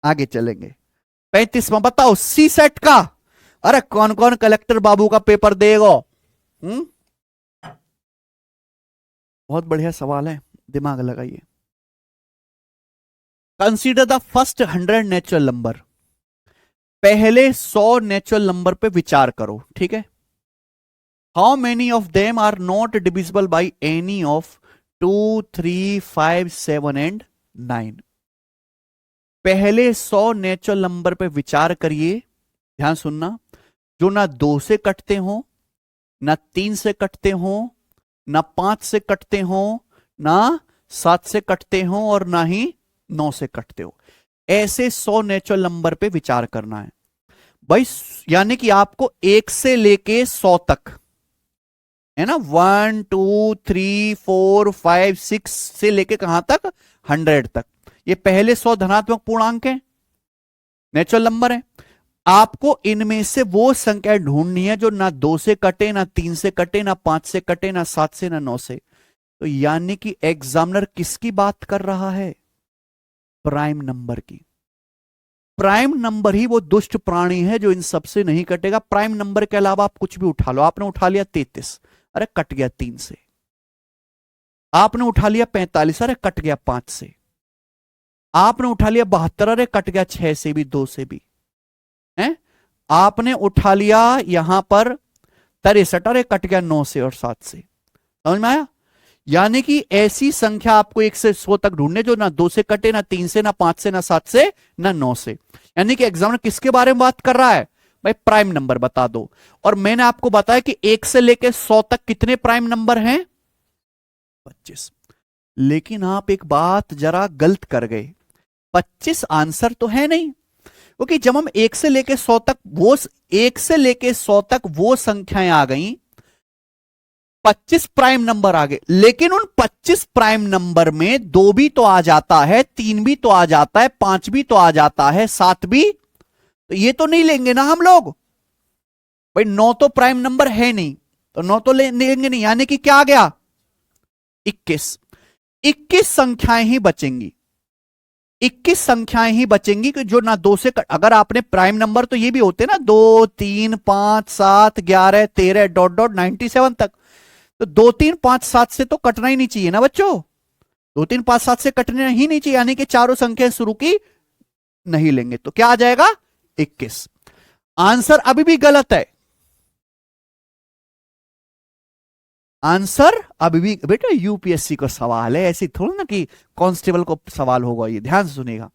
आगे चलेंगे। 35वां बताओ, सी सेट का। अरे कौन कौन कलेक्टर बाबू का पेपर देगा? बहुत बढ़िया सवाल है, दिमाग लगाइए। Consider the first 100 natural number. पहले 100 नेचुरल नंबर पे विचार करो, ठीक है। How many of them are not divisible by any of 2, 3, 5, 7 and 9। पहले 100 नेचुरल नंबर पे विचार करिए, ध्यान सुनना, जो ना 2 से कटते हो, ना 3 से कटते हो, ना 5 से कटते हो, ना 7 से कटते हो, और ना ही 9 से कटते हो। ऐसे 100 नेचुरल नंबर पे विचार करना है भाई, यानी कि आपको 1 से लेके 100 तक, है ना, 1, 2, 3, 4, 5, 6 से लेके कहां तक, 100 तक। ये पहले 100 धनात्मक पूर्णांक है, नेचुरल नंबर है। आपको इनमें से वो संख्या ढूंढनी है जो ना 2 से कटे, ना 3 से कटे, ना 5 से कटे, ना 7 से, ना 9 से। तो यानी कि एग्जामिनर किसकी बात कर रहा है, प्राइम नंबर की। प्राइम नंबर ही वो दुष्ट प्राणी है जो इन सबसे नहीं कटेगा। प्राइम नंबर के अलावा आप कुछ भी उठा लो, आपने उठा लिया 33, अरे कट गया 3 से। आपने उठा लिया 45, अरे कट गया 5 से। आपने उठा लिया 72, अरे कट गया 6 से भी, 2 से भी है। आपने उठा लिया यहां पर 63, अरे कट गया 9 से और 7 से। समझ में आया? यानी कि ऐसी संख्या आपको 1 से 100 तक ढूंढने जो ना 2 से कटे, ना 3 से, ना 5 से, ना 7 से, ना 9 से। यानी कि एग्जामिनर किसके बारे में बात कर रहा है भाई, प्राइम नंबर बता दो। और मैंने आपको बताया कि 1 से लेके 100 तक कितने प्राइम नंबर हैं, 25। लेकिन आप एक बात जरा गलत कर गए, 25 आंसर तो है नहीं, क्योंकि जब हम 1 से लेके 100 तक, वो 1 से लेके 100 तक वो संख्याएं आ गई, 25 प्राइम नंबर आ गए। लेकिन उन 25 प्राइम नंबर में 2 भी तो आ जाता है, 3 भी तो आ जाता है, 5 भी तो आ जाता है, 7 भी। तो ये तो नहीं लेंगे ना हम लोग भाई, 9 तो प्राइम नंबर है नहीं, तो 9 तो लेंगे नहीं। यानी कि क्या आ गया, 21 संख्याएं ही बचेंगी। 21 संख्याएं ही बचेंगी कि जो ना 2 से अगर आपने प्राइम नंबर तो ये भी होते ना 2, 3, 5, 7, 11, 13 डॉट डॉट 97 तक, तो 2, 3, 5, 7 से तो कटना ही नहीं चाहिए ना बच्चों। 2, 3, 5, 7 से कटना ही नहीं चाहिए, यानी कि चारों संख्या शुरू की नहीं लेंगे। तो क्या आ जाएगा, 21। आंसर अभी भी गलत है, आंसर अभी भी बेटा यूपीएससी का सवाल है, ऐसी थोड़ी ना कि कांस्टेबल को सवाल होगा। ये ध्यान से सुनिएगा,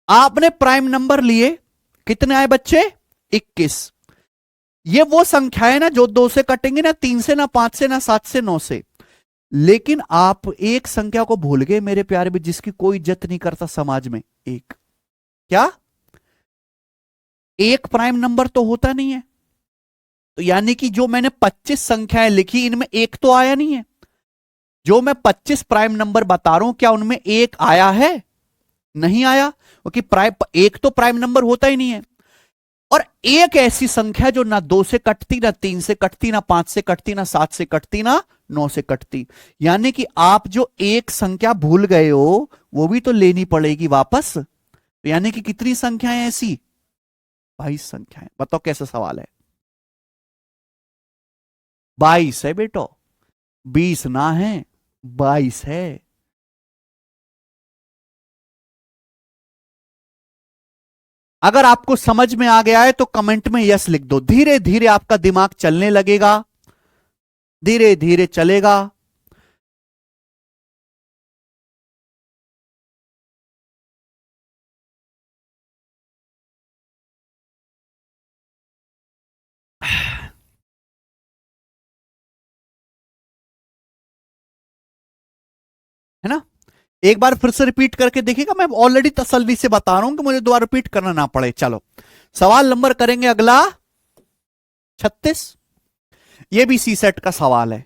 आपने प्राइम नंबर लिए, कितने आए बच्चे, 21। ये वो संख्या है ना जो 2 से कटेंगे, ना 3 से, ना 5 से, ना 7 से, 9 से। लेकिन आप एक संख्या को भूल गए मेरे प्यारे भी, जिसकी कोई इज्जत नहीं करता समाज में, एक। क्या, एक प्राइम नंबर तो होता नहीं है। तो यानी कि जो मैंने 25 संख्याएं लिखी, इनमें एक तो आया नहीं है। जो मैं 25 प्राइम नंबर बता रहा हूं क्या उनमें एक आया है? नहीं आया, क्योंकि प्राइम एक तो प्राइम नंबर होता ही नहीं है। और एक ऐसी संख्या जो ना 2 से कटती, ना 3 से कटती, ना 5 से कटती, ना 7 से कटती, ना 9 से कटती। यानी कि आप जो एक संख्या भूल गए हो वो भी तो लेनी पड़ेगी वापस। तो यानी कि कितनी संख्याएं ऐसी? 22 संख्याएं। बताओ कैसा सवाल है? 22 है बेटो, 20 ना है, 22 है। अगर आपको समझ में आ गया है तो कमेंट में यस लिख दो। धीरे धीरे आपका दिमाग चलने लगेगा, धीरे धीरे चलेगा। है ना? एक बार फिर से रिपीट करके देखिएगा, मैं ऑलरेडी तसल्ली से बता रहा हूं कि मुझे दोबारा रिपीट करना ना पड़े। चलो सवाल नंबर करेंगे अगला 36। ये भी सी सेट का सवाल है।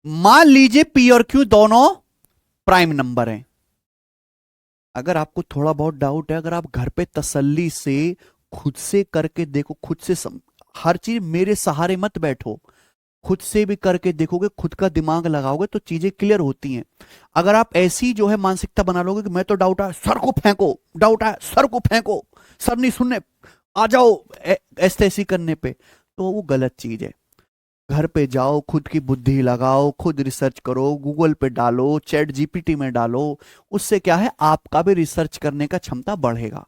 मान लीजिए पी और क्यू दोनों प्राइम नंबर हैं। अगर आपको थोड़ा बहुत डाउट है, अगर आप घर पे तसल्ली से खुद से करके देखो, खुद से हर चीज मेरे सहारे मत बैठो, खुद से भी करके देखोगे, खुद का दिमाग लगाओगे तो चीजें क्लियर होती हैं। अगर आप ऐसी जो है मानसिकता बना लोगे कि मैं तो डाउट है सर को फेंको, डाउट है सर को फेंको, सर नहीं सुनने, आ जाओ ऐसे ऐसी करने पे, तो वो गलत चीज है। घर पे जाओ, खुद की बुद्धि लगाओ, खुद रिसर्च करो, गूगल पे डालो, चैट जीपीटी में डालो। उससे क्या है, आपका भी रिसर्च करने का क्षमता बढ़ेगा।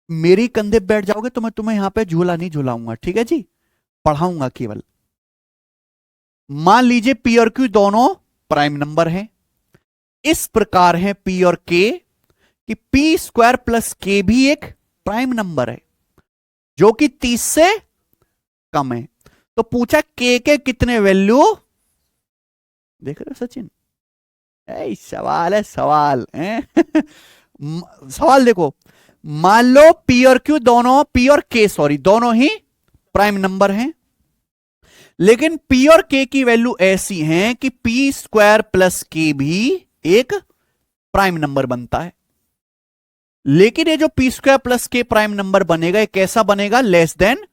मेरी कंधे पे बैठ जाओगे तो मैं तुम्हें यहां पे झूला नहीं झूलाऊंगा, ठीक है जी, पढ़ाऊंगा केवल। मान लीजिए पी और क्यू दोनों प्राइम नंबर हैं। इस प्रकार है पी और के कि पी स्क्वायर प्लस के भी एक प्राइम नंबर है जो कि 30 से कम है। तो पूछा के कितने वैल्यू? देख रहे हो सचिन, सवाल है सवाल है। सवाल देखो, मान लो पी और क्यू दोनों, पी और के सॉरी, दोनों ही प्राइम नंबर हैं, लेकिन पी और के की वैल्यू ऐसी है कि पी स्क्वायर प्लस के भी एक प्राइम नंबर बनता है। लेकिन ये जो पी स्क्वायर प्लस के प्राइम नंबर बनेगा, ये कैसा बनेगा? लेस देन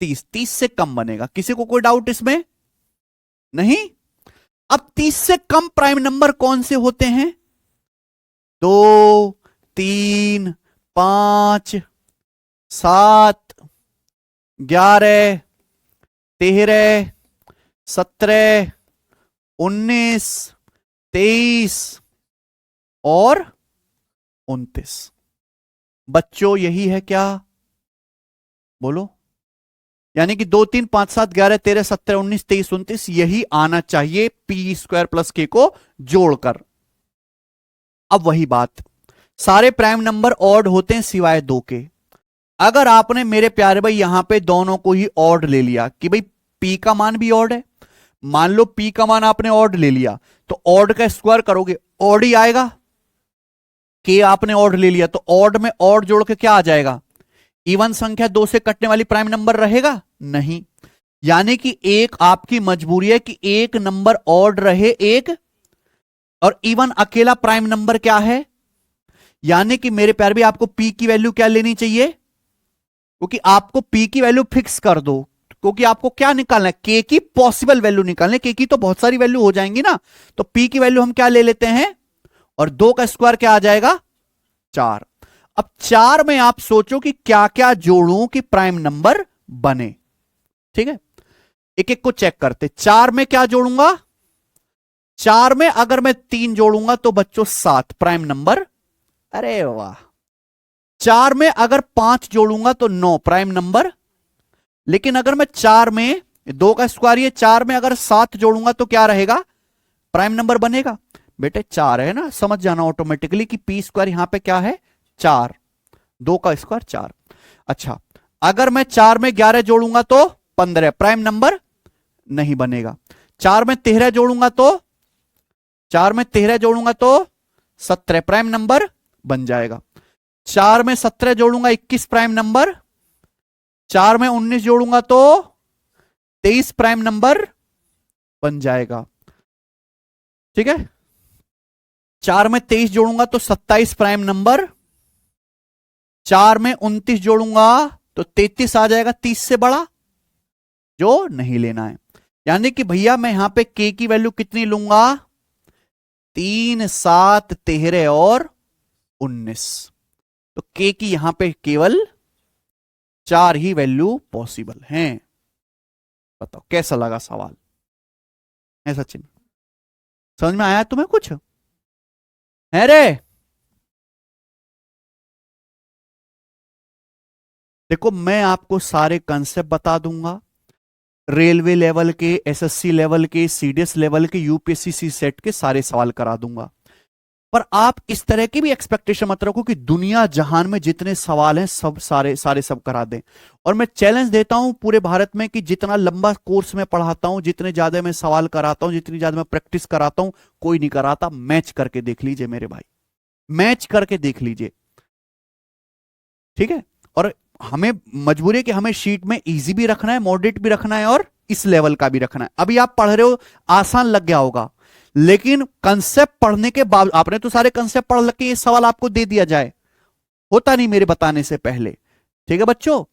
30, 30 से कम बनेगा। किसी को कोई डाउट इसमें? नहीं। अब 30 से कम प्राइम नंबर कौन से होते हैं? 2, 3, 5, 7, 11, 13, 17, 19, 23 और 29। बच्चों यही है क्या? बोलो। यानी कि 2, 3, 5, 7, 11, 13, 17, 19, 23, 29 यही आना चाहिए पी स्क्वायर प्लस के को जोड़कर। अब वही बात, सारे प्राइम नंबर ऑड होते हैं सिवाय 2 के। अगर आपने मेरे प्यारे भाई यहां पे दोनों को ही ऑड ले लिया कि भाई पी का मान भी ऑड है, मान लो पी का मान आपने ऑड ले लिया, तो ऑड का स्क्वायर करोगे ऑड ही आएगा। के आपने ऑड ले लिया तो ऑड में ऑड जोड़ के क्या आ जाएगा? इवन संख्या 2 से कटने वाली प्राइम नंबर रहेगा नहीं। यानी कि एक आपकी मजबूरी है कि एक नंबर ऑड रहे एक, और इवन अकेला प्राइम नंबर क्या है। यानी कि मेरे प्यार भी आपको पी की वैल्यू क्या लेनी चाहिए? क्योंकि आपको पी की वैल्यू फिक्स कर दो, क्योंकि आपको क्या निकालना है? के की पॉसिबल वैल्यू निकालना है। के की तो बहुत सारी वैल्यू हो जाएंगी ना, तो पी की वैल्यू हम क्या ले लेते हैं, और 2 का स्क्वायर क्या आ जाएगा? 4। अब 4 में आप सोचो कि क्या क्या जोड़ूं कि प्राइम नंबर बने। ठीक है, एक एक को चेक करते। 4 में क्या जोड़ूंगा? 4 में अगर मैं 3 जोड़ूंगा तो बच्चों 7 प्राइम नंबर। अरे वाह। 4 में अगर 5 जोड़ूंगा तो 9 प्राइम नंबर। लेकिन अगर मैं 4 में 2 का स्क्वायर, ये 4 में अगर 7 जोड़ूंगा तो क्या रहेगा? प्राइम नंबर बनेगा। बेटे 4 है ना, समझ जाना ऑटोमेटिकली कि पी स्क्वायर यहां पे क्या है? 4, 2 का स्क्वायर 4। अच्छा, अगर मैं 4 में 11 जोड़ूंगा तो 15 प्राइम नंबर नहीं बनेगा। 4 में 13 जोड़ूंगा तो 17 प्राइम नंबर बन जाएगा। 4 में 17 जोड़ूंगा 21 प्राइम नंबर। 4 में 19 जोड़ूंगा तो 23 प्राइम नंबर बन जाएगा। ठीक है, 4 में 23 जोड़ूंगा तो 27 प्राइम नंबर, 4 में 29 जोड़ूंगा तो 33 आ जाएगा, 30 से बड़ा, जो नहीं लेना है। यानी कि भैया मैं यहां पे के की वैल्यू कितनी लूंगा, 3, 7, 13 और 19। तो के की यहां पे केवल 4 ही वैल्यू पॉसिबल हैं। बताओ कैसा लगा सवाल है सचिन, समझ में आया तुम्हें कुछ है रे? देखो मैं आपको सारे कंसेप्ट बता दूंगा, रेलवे लेवल के, एसएससी लेवल के, सीडीएस लेवल के, यूपीएससी सी सेट के सारे सवाल करा दूंगा। पर आप इस तरह की भी एक्सपेक्टेशन मत रखो कि दुनिया जहान में जितने सवाल हैं सब सारे सारे सब करा दें। और मैं चैलेंज देता हूं पूरे भारत में कि जितना लंबा कोर्स में पढ़ाता हूं, जितने ज्यादा मैं सवाल कराता हूं, जितनी ज्यादा मैं प्रैक्टिस कराता हूं, कोई नहीं कराता। मैच करके देख लीजिए मेरे भाई, मैच करके देख लीजिए, ठीक है। और हमें मजबूरी है कि हमें शीट में इजी भी रखना है, मॉडरेट भी रखना है और इस लेवल का भी रखना है। अभी आप पढ़ रहे हो, आसान लग गया होगा, लेकिन कंसेप्ट पढ़ने के बाद आपने तो सारे कंसेप्ट पढ़ के ये सवाल आपको दे दिया जाए, होता नहीं मेरे बताने से पहले। ठीक है बच्चों,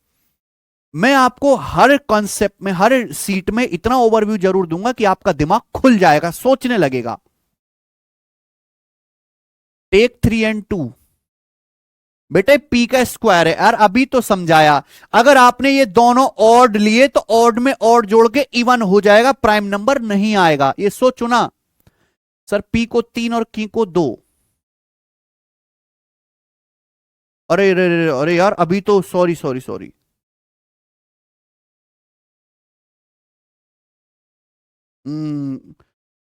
मैं आपको हर कॉन्सेप्ट में, हर सीट में इतना ओवरव्यू जरूर दूंगा कि आपका दिमाग खुल जाएगा, सोचने लगेगा। टेक 3 and 2 बेटे, पी का स्क्वायर है यार, अभी तो समझाया। अगर आपने ये दोनों ऑड लिए तो ऑड में ऑड जोड़ के इवन हो जाएगा, प्राइम नंबर नहीं आएगा, ये सोचो ना। सर पी को 3 और की को 2, अरे अरे अरे अरे यार, अभी तो सॉरी सॉरी सॉरी,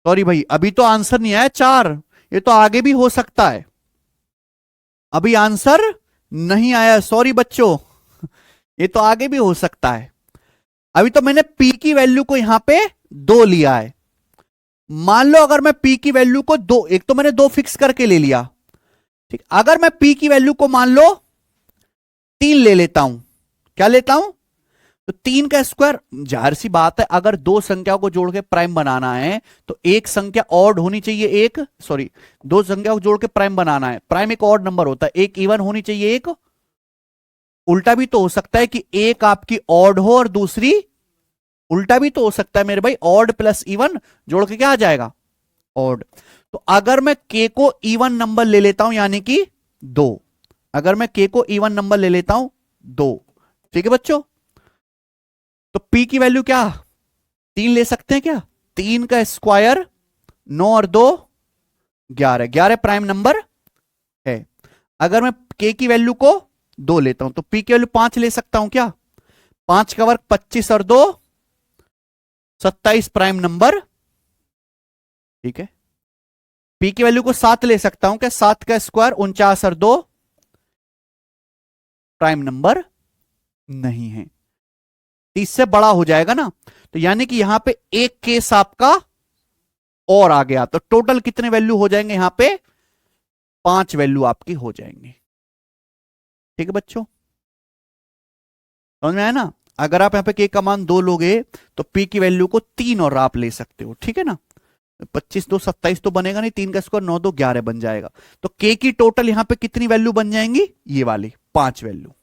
सॉरी भाई, अभी तो आंसर नहीं आया 4, ये तो आगे भी हो सकता है, अभी आंसर नहीं आया, सॉरी बच्चों, ये तो आगे भी हो सकता है। अभी तो मैंने पी की वैल्यू को यहां पे 2 लिया है। मान लो अगर मैं पी की वैल्यू को 2, एक तो मैंने 2 फिक्स करके ले लिया, ठीक, अगर मैं पी की वैल्यू को मान लो 3 ले लेता हूं, क्या लेता हूं, तो 3 का स्क्वायर, जाहिर सी बात है अगर दो संख्याओं को जोड़ के प्राइम बनाना है तो एक संख्या ऑड होनी चाहिए, एक सॉरी, दो संख्याओं को जोड़ के प्राइम बनाना है, प्राइम एक ऑड नंबर होता है, एक इवन होनी चाहिए, एक उल्टा भी तो हो सकता है कि एक आपकी ऑड हो और दूसरी, उल्टा भी तो हो सकता है मेरे भाई, ऑड प्लस इवन जोड़ के क्या आ जाएगा, ऑड। तो अगर मैं के को इवन नंबर ले लेता हूं यानी कि 2, अगर मैं के को इवन नंबर ले लेता हूं 2, ठीक है बच्चों, तो पी की वैल्यू क्या, 3 ले सकते हैं क्या, 3 का स्क्वायर, 9 और 2 11, 11 प्राइम नंबर है। अगर मैं के की वैल्यू को 2 लेता हूं तो पी की वैल्यू 5 ले सकता हूं क्या, 5 का वर्ग 25 और 2 27 प्राइम नंबर, ठीक है। पी की वैल्यू को 7 ले सकता हूं क्या, 7 का स्क्वायर 49 और 2 प्राइम नंबर नहीं है, 30 से बड़ा हो जाएगा ना। तो यानी कि यहां पे एक केस आपका और आ गया, तो टोटल कितने वैल्यू हो जाएंगे यहां पे, 5 वैल्यू आपकी हो जाएंगे। ठीक है बच्चों, समझ में आया ना। अगर आप यहां पे के का मान 2 लोगे तो पी की वैल्यू को 3 और आप ले सकते हो, ठीक है ना। 25 2 27 तो बनेगा नहीं, 3 का स्क्वायर 9 2 11 बन जाएगा। तो के की टोटल यहां पे कितनी वैल्यू बन जाएंगी, ये वाली 5 वैल्यू।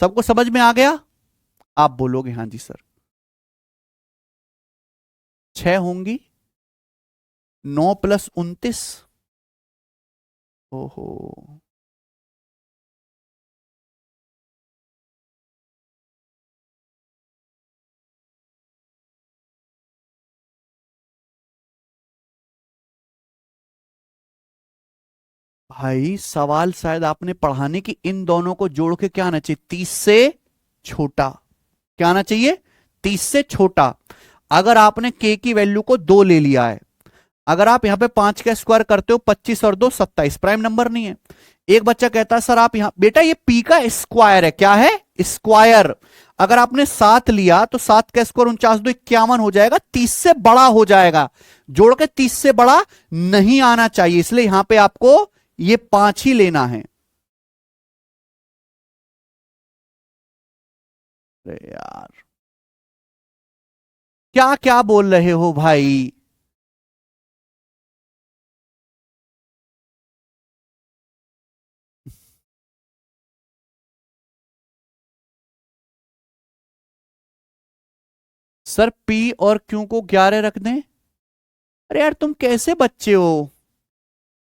सबको समझ में आ गया, आप बोलोगे हाँ जी सर। 6 होंगी, 9 + 29, ओहो, भाई सवाल शायद आपने पढ़ाने की, इन दोनों को जोड़ के क्या आना चाहिए, 30 से छोटा, क्या आना चाहिए, 30 से छोटा। अगर आपने के की वैल्यू को 2 ले लिया है, अगर आप यहां पे 5 का स्क्वायर करते हो 25 और 2 27, प्राइम नंबर नहीं है। एक बच्चा कहता है सर आप यहां, बेटा ये पी का स्क्वायर है, क्या है, स्क्वायर। अगर आपने 7 लिया तो 7 का स्क्वायर 49 2 51 हो जाएगा, 30 से बड़ा हो जाएगा, जोड़ के 30 से बड़ा नहीं आना चाहिए, इसलिए यहां पे आपको ये 5 ही लेना है। अरे यार, क्या क्या बोल रहे हो भाई? सर पी और क्यू को 11 रख दें? अरे यार तुम कैसे बच्चे हो?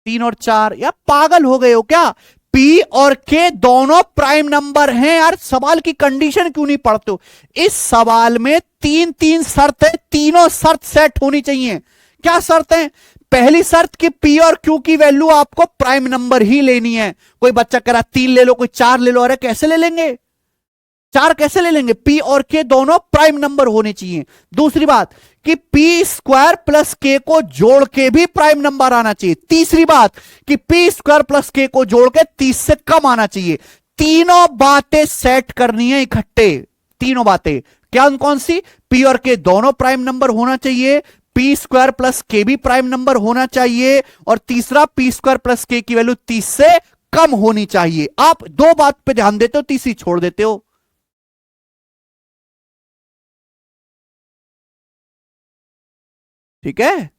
3 और 4, यार पागल हो गए हो क्या? पी और के दोनों प्राइम नंबर हैं यार, सवाल की कंडीशन क्यों नहीं पढ़ते हो? इस सवाल में तीन तीन शर्त है, तीनों शर्त सेट होनी चाहिए। क्या शर्त है? पहली शर्त कि पी और क्यू की वैल्यू आपको प्राइम नंबर ही लेनी है। कोई बच्चा कह रहा 3 ले लो, कोई 4 ले लो, अरे कैसे ले लेंगे? 4 कैसे ले लेंगे? पी और के दोनों प्राइम नंबर होने चाहिए। दूसरी बात कि पी स्क्वायर प्लस के को जोड़ के भी प्राइम नंबर आना चाहिए। तीसरी बात कि पी स्क्वायर प्लस के को जोड़ के 30 से कम आना चाहिए। तीनों बातें सेट करनी है इकट्ठे। तीनों बातें क्या? कौन सी? पी और के दोनों प्राइम नंबर होना चाहिए, पी स्क्वायर प्लस के भी प्राइम नंबर होना चाहिए, और तीसरा पी स्क्वायर प्लस के की वैल्यू 30 से कम होनी चाहिए। आप दो बात पे ध्यान देते हो, तीसरी छोड़ देते हो। ठीक है?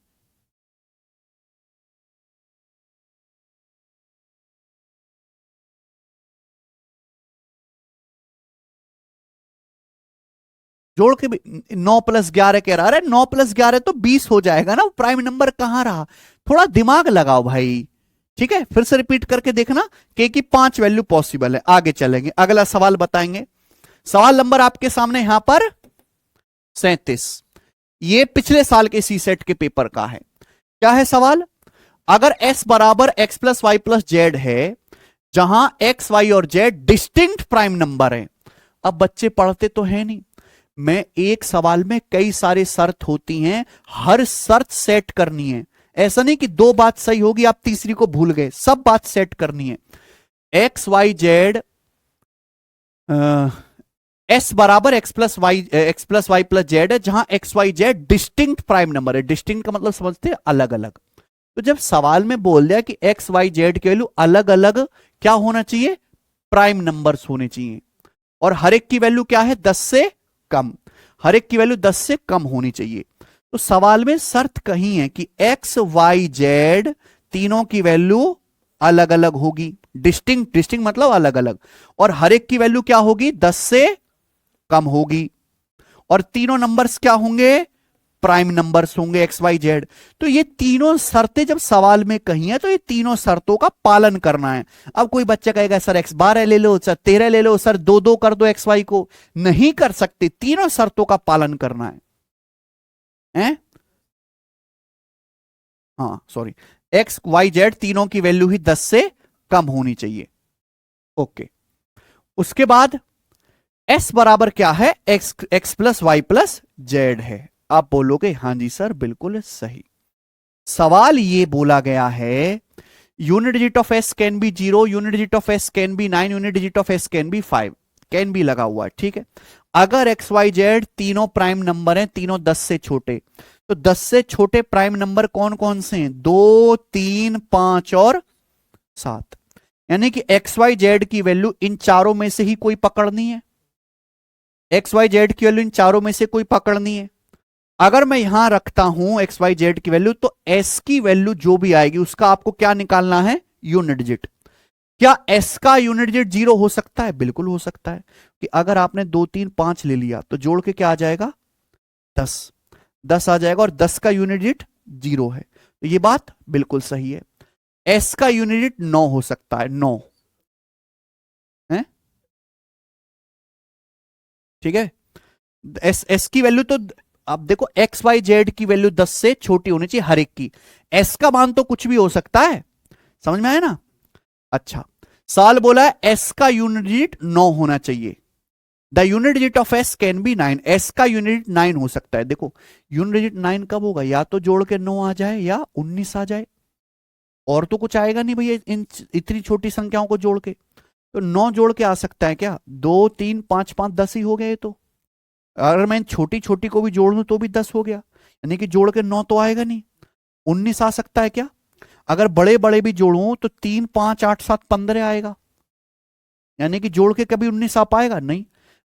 जोड़ के भी 9 + 11 कह रहा, अरे 9 + 11 तो 20 हो जाएगा ना, प्राइम नंबर कहां रहा? थोड़ा दिमाग लगाओ भाई। ठीक है, फिर से रिपीट करके देखना। के की 5 वैल्यू पॉसिबल है। आगे चलेंगे, अगला सवाल बताएंगे। सवाल नंबर आपके सामने यहां पर 37। ये पिछले साल के सी सेट के पेपर का है। क्या है सवाल? अगर s बराबर x plus y plus z है, जहां x y और z डिस्टिंक्ट प्राइम नंबर है। अब बच्चे पढ़ते तो है नहीं, मैं एक सवाल में कई सारे शर्त होती हैं, हर शर्त सेट करनी है। ऐसा नहीं कि दो बात सही होगी आप तीसरी को भूल गए, सब बात सेट करनी है। एक्स वाई जेड, एस बराबर x plus y plus z है, जहां x y z distinct prime number है। डिस्टिंक्ट का मतलब समझते हैं, अलग अलग। तो जब सवाल में बोल दिया कि एक्स वाई जेड के वैल्यू अलग अलग क्या होना चाहिए? प्राइम नंबर्स होने चाहिए। और हर एक की वैल्यू क्या है? 10 से कम। हर एक की वैल्यू 10 से कम होनी चाहिए। तो सवाल में शर्त कहीं है कि एक्स वाई जेड तीनों की वैल्यू अलग अलग होगी। डिस्टिंक्ट, डिस्टिंक्ट मतलब अलग अलग। और हर एक की वैल्यू क्या होगी? 10 से कम होगी। और तीनों नंबर्स क्या होंगे? प्राइम नंबर्स होंगे, एक्स वाई जेड। तो ये तीनों शर्तें जब सवाल में कही है, तो ये तीनों शर्तों का पालन करना है। अब कोई बच्चा कहेगा सर x12 ले लो, सर 13 ले लो, सर 2 2 कर दो एक्स वाई को। नहीं कर सकते, तीनों शर्तों का पालन करना है, हैं? हाँ सॉरी, एक्स वाई जेड तीनों की वैल्यू ही 10 से कम होनी चाहिए। ओके। उसके बाद एस बराबर क्या है? X x plus y plus z है। आप बोलोगे हाँ जी सर बिल्कुल सही। सवाल ये बोला गया है, unit digit of S can be 0, unit digit of S can be 9, unit digit of S can be 5। Can be लगा हुआ है, ठीक है। अगर एक्स वाई जेड तीनों प्राइम नंबर हैं, तीनों 10 से छोटे, तो 10 से छोटे प्राइम नंबर कौन कौन से हैं? 2 3 5 और 7। यानी कि एक्स वाई जेड की वैल्यू इन चारों में से ही कोई पकड़नी है। एक्स वाई जेड की वैल्यू इन चारों में से कोई पकड़नी है। अगर मैं यहां रखता हूं एक्स वाई जेड की वैल्यू, तो एस की वैल्यू जो भी आएगी उसका आपको क्या निकालना है? Unit digit. क्या एस का यूनिट डिजिट 0 हो सकता है? बिल्कुल हो सकता है। कि अगर आपने 2 3 5 ले लिया तो जोड़ के क्या आ जाएगा? 10। 10 आ जाएगा, और 10 का यूनिट डिजिट 0 है। तो ये बात बिल्कुल सही है। एस का यूनिट डिजिट 9 हो सकता है, 9 है। ठीक है। एस एस की वैल्यू तो, अब देखो एक्स वाई जेड की वैल्यू 10 से छोटी होनी चाहिए हर एक की। एस का मान तो कुछ भी हो सकता है, समझ में आया ना? अच्छा, सवाल बोला है एस का यूनिट डिजिट 9 होना चाहिए। The unit digit of S can be 9। S का यूनिट 9 हो सकता है। देखो यूनिट डिजिट 9 कब होगा? या तो जोड़ के 9 आ जाए या 19 आ जाए, और तो कुछ आएगा नहीं भैया इन इतनी छोटी संख्याओं को जोड़ के। तो 9 जोड़ के आ सकता है क्या? 2 3 5 5 10 ही हो गए। तो अगर मैं छोटी छोटी को भी जोड़ दूं तो भी 10 हो गया, यानी कि जोड़ के 9 तो आएगा नहीं। 19 आ सकता है क्या? अगर बड़े बड़े भी जोड़ूं तो 3 5 8 7 15 आएगा, यानी कि जोड़ के कभी 19 आ पाएगा नहीं।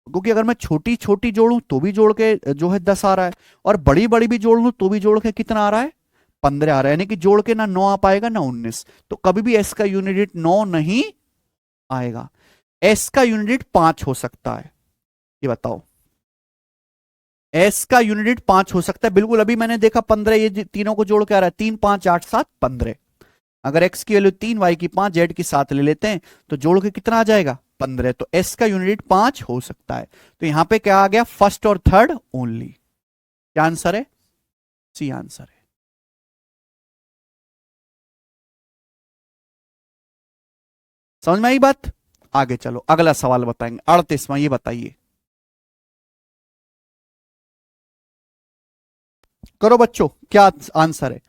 क्योंकि अगर मैं छोटी छोटी जोड़ूं तो भी जोड़ के जो है 10 आ रहा है, और बड़ी बड़ी भी जोड़ लूं तो भी जोड़ के कितना आ रहा है, 15 आ रहा है। यानी कि जोड़ के ना 9 आ पाएगा ना 19, तो कभी भी एस का यूनिट 9 नहीं आएगा। एस का यूनिट 5 हो सकता है, ये बताओ। एस का यूनिट 5 हो सकता है बिल्कुल। अभी मैंने देखा 15, ये तीनों को जोड़ के आ रहा है 3 5 8 7 15। अगर x की वैल्यू 3, y की 5, z की 7 ले लेते हैं तो जोड़ के कितना आ जाएगा, 15। तो s का यूनिट 5 हो सकता है। तो यहां पे क्या आ गया, फर्स्ट और थर्ड ओनली। क्या आंसर है, सी आंसर है। समझ में आई बात। आगे चलो, अगला सवाल बताएंगे 38वां। ये बताइए, करो बच्चों, क्या आंसर है।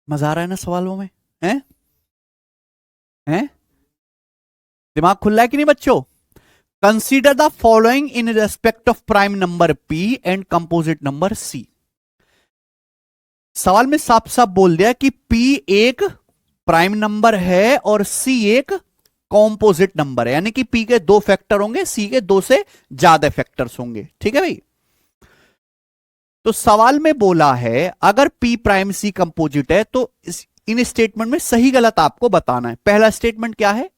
मजा आ रहा है ना सवालों में, हैं हैं, दिमाग खुल रहा है कि नहीं बच्चों। Consider the following in respect of prime number p and composite number c। सवाल में साफ साफ बोल दिया कि p एक प्राइम नंबर है और c एक कॉम्पोजिट नंबर है, यानी कि p के 2 फैक्टर होंगे, c के 2 से ज्यादा फैक्टर्स होंगे। ठीक है भाई। तो सवाल में बोला है अगर p प्राइम c कंपोजिट है तो इन स्टेटमेंट में सही गलत आपको बताना है। पहला स्टेटमेंट क्या है,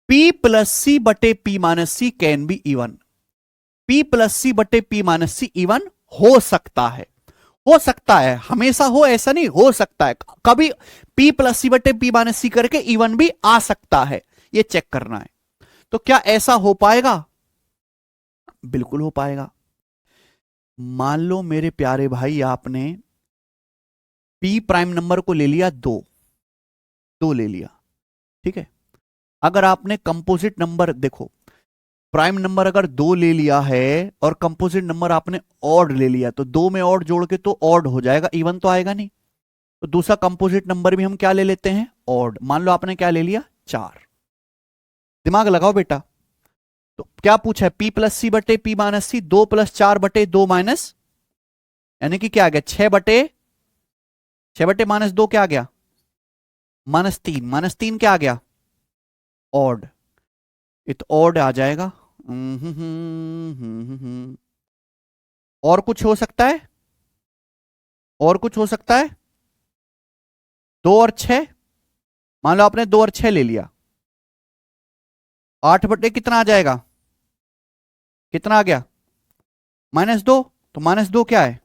p प्लस सी बटे p minus C can be even. p plus C बटे p माइनस सी इवन हो सकता है, हो सकता है, हमेशा हो ऐसा नहीं, हो सकता है। कभी p प्लस सी बटे p माइनस सी करके इवन भी आ सकता है, ये चेक करना है। तो क्या ऐसा हो पाएगा, बिल्कुल हो पाएगा। मान लो मेरे प्यारे भाई आपने p प्राइम नंबर को ले लिया 2 ले लिया, ठीक है। अगर आपने कंपोजिट नंबर देखो, प्राइम नंबर अगर 2 ले लिया है और कंपोजिट नंबर आपने ऑड ले लिया, तो 2 में ऑड जोड़ के तो ऑड हो जाएगा, इवन तो आएगा नहीं। तो दूसरा कंपोजिट नंबर भी हम क्या ले लेते हैं, ऑड। मान लो आपने क्या ले लिया, 4। दिमाग लगाओ बेटा। तो क्या पूछा है, p प्लस सी बटे p माइनस सी, 2 प्लस 4 बटे 2 माइनस, यानी कि क्या आ गया, 6 बटे माइनस 2 क्या आ गया, -3। -3 क्या आ गया, ऑड। ये तो ऑड आ जाएगा। और कुछ हो सकता है, और कुछ हो सकता है, 2 और 6। मान लो आपने 2 और 6 ले लिया, 8 बटे कितना आ जाएगा, कितना आ गया, -2। तो -2 क्या है,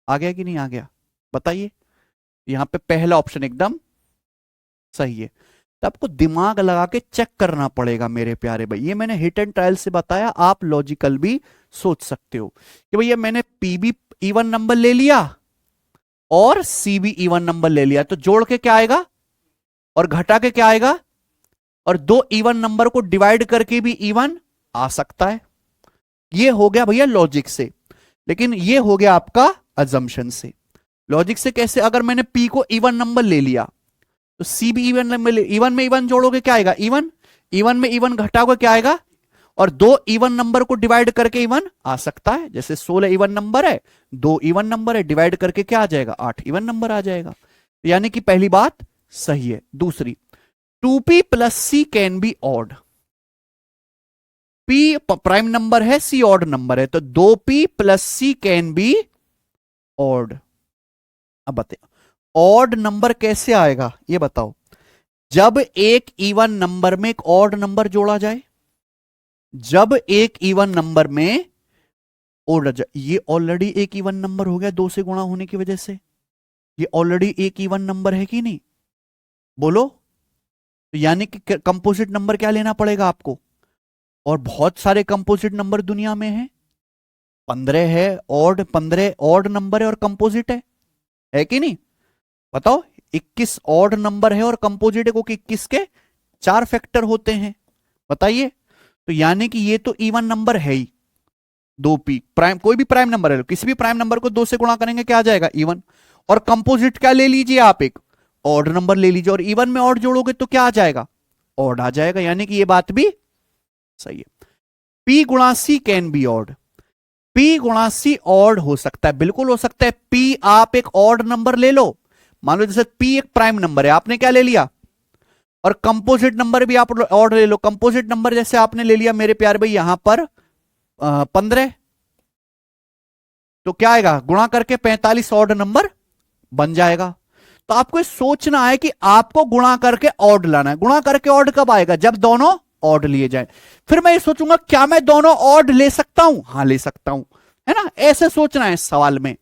आ गया कि नहीं आ गया, बताइए। यहां पे पहला ऑप्शन एकदम सही है। तो आपको दिमाग लगा के चेक करना पड़ेगा मेरे प्यारे भाई। ये मैंने हिट एंड ट्रायल से बताया, आप लॉजिकल भी सोच सकते हो कि भैया मैंने पी भी इवन नंबर ले लिया और सी भी इवन नंबर ले लिया, तो जोड़ के क्या आएगा और घटा के क्या आएगा, और 2 इवन नंबर को डिवाइड करके भी इवन आ सकता है। ये हो गया भैया लॉजिक से, लेकिन ये हो गया आपका अजम्पशन से। लॉजिक से कैसे, अगर मैंने पी को इवन नंबर ले लिया तो सी भी इवन नंबर, इवन में इवन जोड़ोगे क्या आएगा, इवन। इवन में इवन घटाओगे क्या आएगा, और 2 इवन नंबर को डिवाइड करके इवन आ सकता है। जैसे 16 इवन नंबर है, 2 इवन नंबर है, डिवाइड करके क्या आ जाएगा, 8 इवन नंबर आ जाएगा। यानी कि पहली बात सही है। दूसरी, 2p plus c can be odd. p prime number है, c ऑड नंबर है, तो 2p plus c can be odd. अब बताओ ऑड नंबर कैसे आएगा, ये बताओ। जब एक इवन नंबर में एक ऑड नंबर जोड़ा जाए, जब एक इवन नंबर में ऑड जाए, ये ऑलरेडी एक इवन नंबर हो गया 2 से गुणा होने की वजह से, ये ऑलरेडी एक इवन नंबर है कि नहीं, बोलो। तो यानी कि कंपोजिट नंबर क्या लेना पड़ेगा आपको, और बहुत सारे कंपोजिट नंबर दुनिया में हैं। 15 है ऑड, 15 ऑड नंबर है और कंपोजिट है कि नहीं, बताओ। 21 ऑड नंबर है और कंपोजिट है, क्योंकि 21 के 4 फैक्टर होते हैं, बताइए। तो यानी कि ये तो इवन नंबर है ही। 2p प्राइम, कोई भी प्राइम नंबर है, किसी भी प्राइम नंबर को 2 से गुणा करेंगे क्या आ जाएगा, इवन। और कंपोजिट क्या ले लीजिए आप, एक ऑड नंबर ले लीजिए, और इवन में ऑड जोड़ोगे तो क्या आ जाएगा, ऑड आ जाएगा। यानी कि ये बात भी सही है। p गुणा सी कैन बी ऑड, p गुणा सी ऑड हो सकता है, बिल्कुल हो सकता है। p आप एक ऑड नंबर ले लो, मान लो जैसे p एक प्राइम नंबर है, आपने क्या ले लिया, और कंपोजिट नंबर भी आप ऑड ले लो। कंपोजिट नंबर जैसे आपने ले लिया मेरे प्यारे भाई यहां पर 15, तो क्या आएगा, गुणा करके 45 ऑड नंबर बन जाएगा। तो आपको ये सोचना है कि आपको गुणा करके ऑड लाना है। गुणा करके ऑड कब आएगा, जब दोनों ऑड लिए जाए। फिर मैं ये सोचूंगा क्या मैं दोनों ऑड ले सकता हूं, हाँ ले सकता हूं, है ना। ऐसे सोचना है इस सवाल में।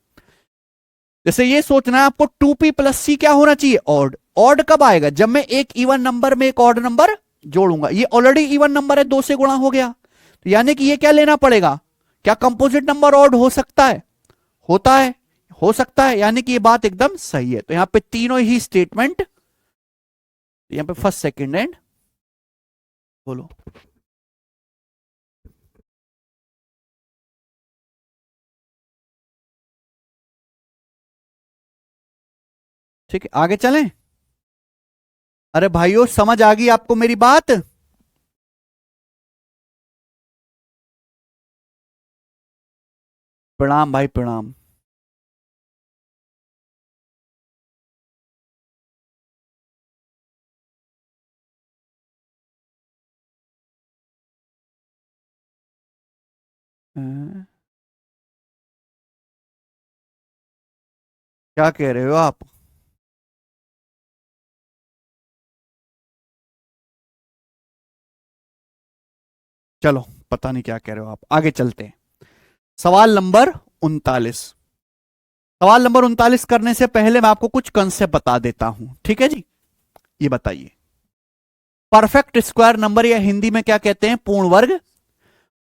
जैसे ये सोचना है आपको 2p प्लस सी क्या होना चाहिए, ऑड। ऑड कब आएगा, जब मैं एक इवन नंबर में एक ऑड नंबर जोड़ूंगा। ये ऑलरेडी इवन नंबर है, 2 से गुणा हो गया, तो यानी कि ये क्या लेना पड़ेगा, क्या कंपोजिट नंबर ऑड हो सकता है, होता है, हो सकता है, यानी कि ये बात एकदम सही है। तो यहां पे तीनों ही स्टेटमेंट, यहां पे फर्स्ट सेकंड एंड, बोलो। ठीक है, आगे चलें। अरे भाइयों समझ आ गई आपको मेरी बात। प्रणाम भाई प्रणाम। क्या कह रहे हो आप। चलो पता नहीं क्या कह रहे हो आप, आगे चलते हैं। सवाल नंबर 39। सवाल नंबर 39 करने से पहले मैं आपको कुछ कंसेप्ट बता देता हूं, ठीक है जी। ये बताइए, परफेक्ट स्क्वायर नंबर या हिंदी में क्या कहते हैं, पूर्ण वर्ग।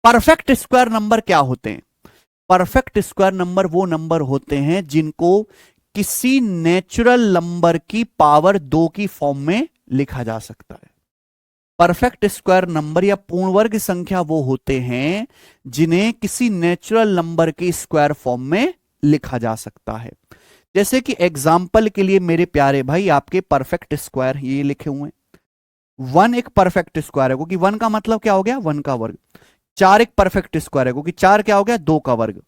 परफेक्ट स्क्वायर नंबर क्या होते हैं, परफेक्ट स्क्वायर नंबर वो नंबर होते हैं जिनको किसी नेचुरल नंबर की पावर 2 की फॉर्म में लिखा जा सकता है। परफेक्ट स्क्वायर नंबर या पूर्ण वर्ग संख्या वो होते हैं जिन्हें किसी नेचुरल नंबर की स्क्वायर फॉर्म में लिखा जा सकता है। जैसे कि एग्जाम्पल के लिए मेरे प्यारे भाई, आपके परफेक्ट स्क्वायर ये लिखे हुए हैं। 1 एक परफेक्ट स्क्वायर है क्योंकि 1 का मतलब क्या हो गया, 1 का वर्ग। 4 एक परफेक्ट स्क्वायर है क्योंकि 4 क्या हो गया, 2 का वर्ग,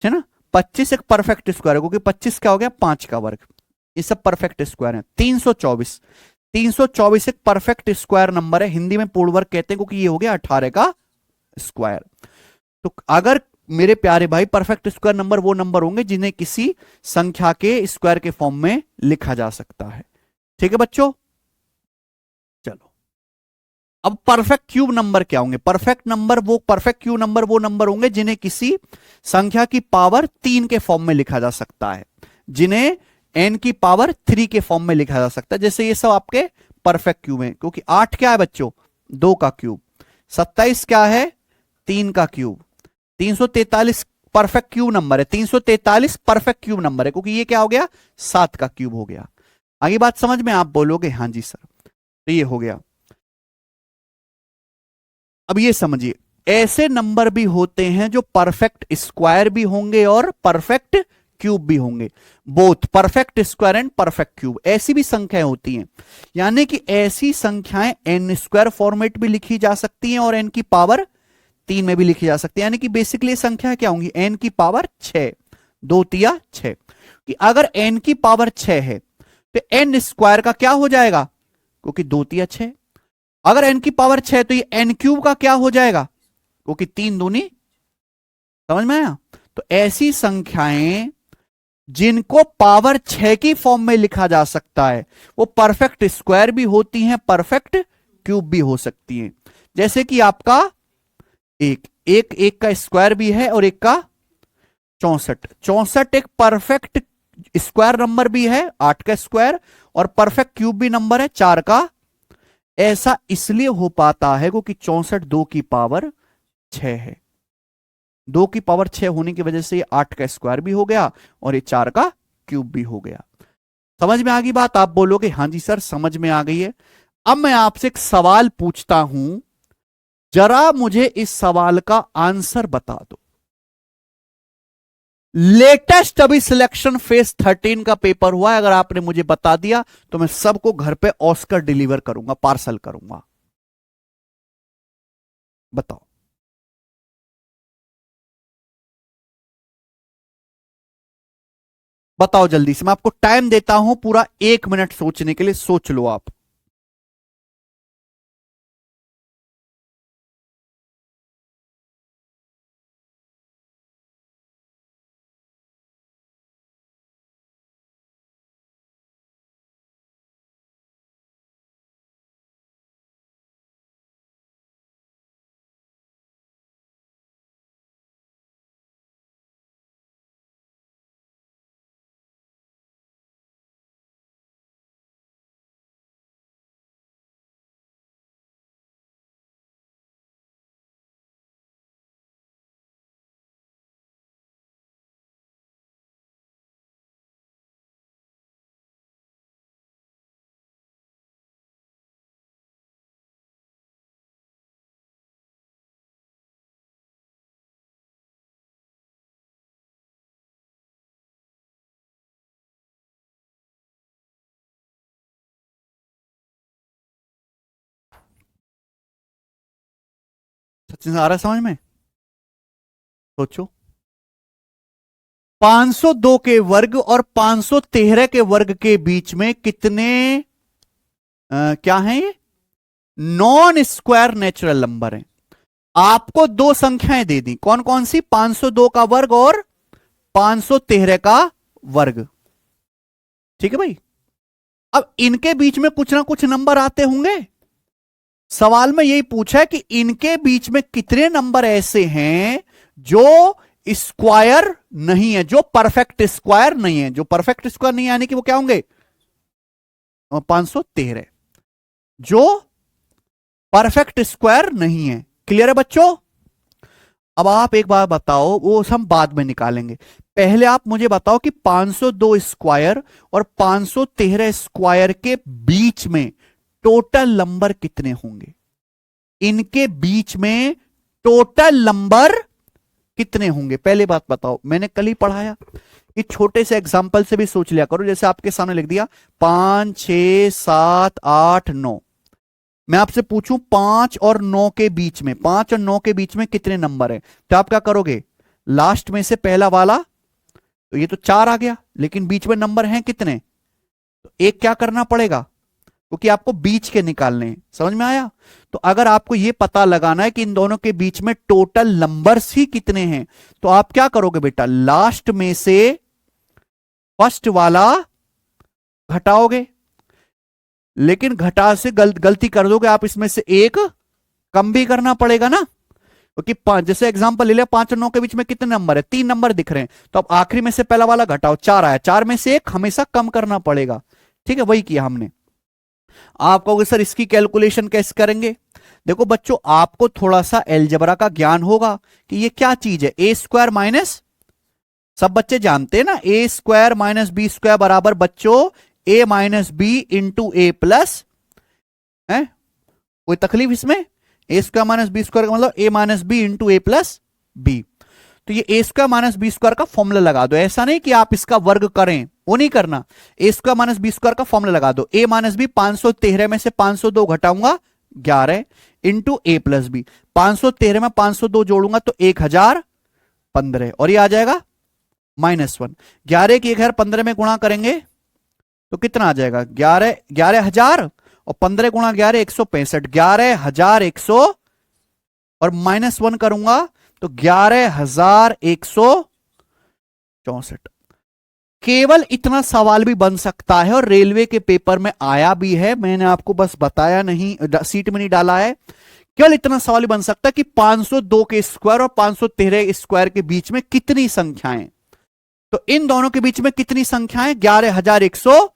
है ना। 25 एक परफेक्ट स्क्वायर है क्योंकि 25 क्या हो गया, 5 का वर्ग। ये सब परफेक्ट स्क्वायर है। 324, 324 एक परफेक्ट स्क्वायर नंबर है, हिंदी में पूर्ण वर्ग कहते हैं क्योंकि ये हो गया 18 का स्क्वायर। तो अगर मेरे प्यारे भाई, परफेक्ट स्क्वायर नंबर वो नंबर होंगे जिन्हें किसी संख्या के स्क्वायर के फॉर्म में लिखा जा सकता है। ठीक है बच्चों, चलो। अब परफेक्ट क्यूब नंबर क्या होंगे, परफेक्ट क्यूब नंबर वो नंबर होंगे जिन्हें किसी संख्या की पावर 3 के फॉर्म में लिखा जा सकता है, जिन्हें n की पावर 3 के फॉर्म में लिखा जा सकता है। जैसे ये सब आपके परफेक्ट क्यूब है, क्योंकि 8 क्या है बच्चों, 2 का क्यूब। 27 क्या है, 3 का क्यूब। 343 परफेक्ट क्यूब नंबर है, 343 परफेक्ट क्यूब नंबर है क्योंकि ये क्या हो गया, 7 का क्यूब हो गया। आगे बात समझ में, आप बोलोगे हाँ जी सर, तो ये हो गया। अब ये समझिए, ऐसे नंबर भी होते हैं जो परफेक्ट स्क्वायर भी होंगे और परफेक्ट क्यूब भी होंगे। Both perfect square and perfect cube, ऐसी भी संख्याएं होती हैं। यानी कि ऐसी संख्याएं एन स्क्वायर फॉर्मेट भी लिखी जा सकती हैं और एन की पावर 3 में भी लिखी जा सकती है। यानी कि बेसिकली संख्या क्या होंगी, एन की पावर 6, 2 तिया 6। कि अगर एन की पावर 6 है तो एन स्क्वायर का क्या हो जाएगा, क्योंकि 2 तिया 6। अगर एन की पावर 6 तो ये एन क्यूब का क्या हो जाएगा, क्योंकि 3 दूनी, समझ में आया। तो ऐसी संख्याएं जिनको पावर 6 की फॉर्म में लिखा जा सकता है वो परफेक्ट स्क्वायर भी होती हैं, परफेक्ट क्यूब भी हो सकती हैं। जैसे कि आपका एक का स्क्वायर भी है और एक का 64। 64 एक परफेक्ट स्क्वायर नंबर भी है, 8 का स्क्वायर, और परफेक्ट क्यूब भी नंबर है, 4 का। ऐसा इसलिए हो पाता है क्योंकि 64 2 की पावर 6 है। 2 की पावर 6 होने की वजह से ये 8 का स्क्वायर भी हो गया और ये 4 का क्यूब भी हो गया। समझ में आ गई बात, आप बोलोगे हाँ जी सर समझ में आ गई है। अब मैं आपसे एक सवाल पूछता हूं, जरा मुझे इस सवाल का आंसर बता दो। लेटेस्ट अभी सिलेक्शन फेज 13 का पेपर हुआ है, अगर आपने मुझे बता दिया तो मैं सबको घर पे ऑस्कर डिलीवर करूंगा, पार्सल करूंगा। बताओ। बताओ जल्दी से, मैं आपको टाइम देता हूं पूरा 1 मिनट सोचने के लिए, सोच लो आप। क्वेश्चन आ रहा है समझ में? सोचो, 502 के वर्ग और 513 के वर्ग के बीच में कितने क्या है ये? नॉन स्क्वायर नेचुरल नंबर है। आपको दो संख्याएं दे दी, कौन कौन सी? 502 का वर्ग और 513 का वर्ग। ठीक है भाई। अब इनके बीच में कुछ ना कुछ नंबर आते होंगे। सवाल में यही पूछा है कि इनके बीच में कितने नंबर ऐसे हैं जो स्क्वायर नहीं है, जो परफेक्ट स्क्वायर नहीं है। जो परफेक्ट स्क्वायर नहीं है यानी कि वो क्या होंगे? 513 जो परफेक्ट स्क्वायर नहीं है। क्लियर है बच्चों? अब आप एक बार बताओ, वो हम बाद में निकालेंगे। पहले आप मुझे बताओ कि 502 स्क्वायर और 513 स्क्वायर के बीच में टोटल नंबर कितने होंगे? इनके बीच में टोटल नंबर कितने होंगे? पहले बात बताओ। मैंने कल ही पढ़ाया कि छोटे से एग्जांपल से भी सोच लिया करो। जैसे आपके सामने लिख दिया 5 6 7 8 9। मैं आपसे पूछूं 5 और 9 के बीच में, 5 और 9 के बीच में कितने नंबर है? तो आप क्या करोगे? लास्ट में से पहला वाला, तो ये तो 4 आ गया, लेकिन बीच में नंबर हैं कितने? तो एक क्या करना पड़ेगा, क्योंकि आपको बीच के निकालने हैं। समझ में आया? तो अगर आपको यह पता लगाना है कि इन दोनों के बीच में टोटल नंबर्स ही कितने हैं, तो आप क्या करोगे बेटा? लास्ट में से फर्स्ट वाला घटाओगे। लेकिन घटा से गलती कर दोगे आप, इसमें से एक कम भी करना पड़ेगा ना। क्योंकि जैसे एग्जांपल ले लिया, 5 और 9 के बीच में कितने नंबर है? 3 नंबर दिख रहे हैं। तो अब आखिरी में से पहला वाला घटाओ, 4 आया, 4 में से एक हमेशा कम करना पड़ेगा। ठीक है, वही किया हमने। आप कहोगे सर इसकी कैलकुलेशन कैसे करेंगे? देखो बच्चों, आपको थोड़ा सा अलजेब्रा का ज्ञान होगा कि ये क्या चीज है। ए स्क्वायर माइनस, सब बच्चे जानते हैं ना, ए स्क्वायर माइनस बी स्क्वायर बराबर बच्चों ए माइनस बी इंटू ए प्लस है। कोई तकलीफ इसमें? ए स्क्वायर माइनस बी स्क्वायर का मतलब ए माइनस बी इंटू ए प्लस बी। तो ये ए स्क्वायर माइनस बी स्क्वायर का फॉर्मूला लगा दो। ऐसा नहीं कि आप इसका वर्ग करें, वो नहीं करना। ए स्क्वायर माइनस बी स्क्वायर का फॉर्मूला लगा दो। ए माइनस बी, 513 में से 502 घटाऊंगा 11 इंटू ए प्लस बी। 513 में 502 जोड़ूंगा तो 1015, और ये आ जाएगा -1। 11 की 1015 में गुणा करेंगे तो कितना आ जाएगा? 11,000 और 15 गुणा 11 165, 11,100 और -1 करूंगा तो 11,164। केवल इतना सवाल भी बन सकता है और रेलवे के पेपर में आया भी है। मैंने आपको बस बताया नहीं, सीट में नहीं डाला है। केवल इतना सवाल भी बन सकता है कि 502 के स्क्वायर और 513 स्क्वायर के बीच में कितनी संख्याएं। तो इन दोनों के बीच में कितनी संख्याएं? 11,100।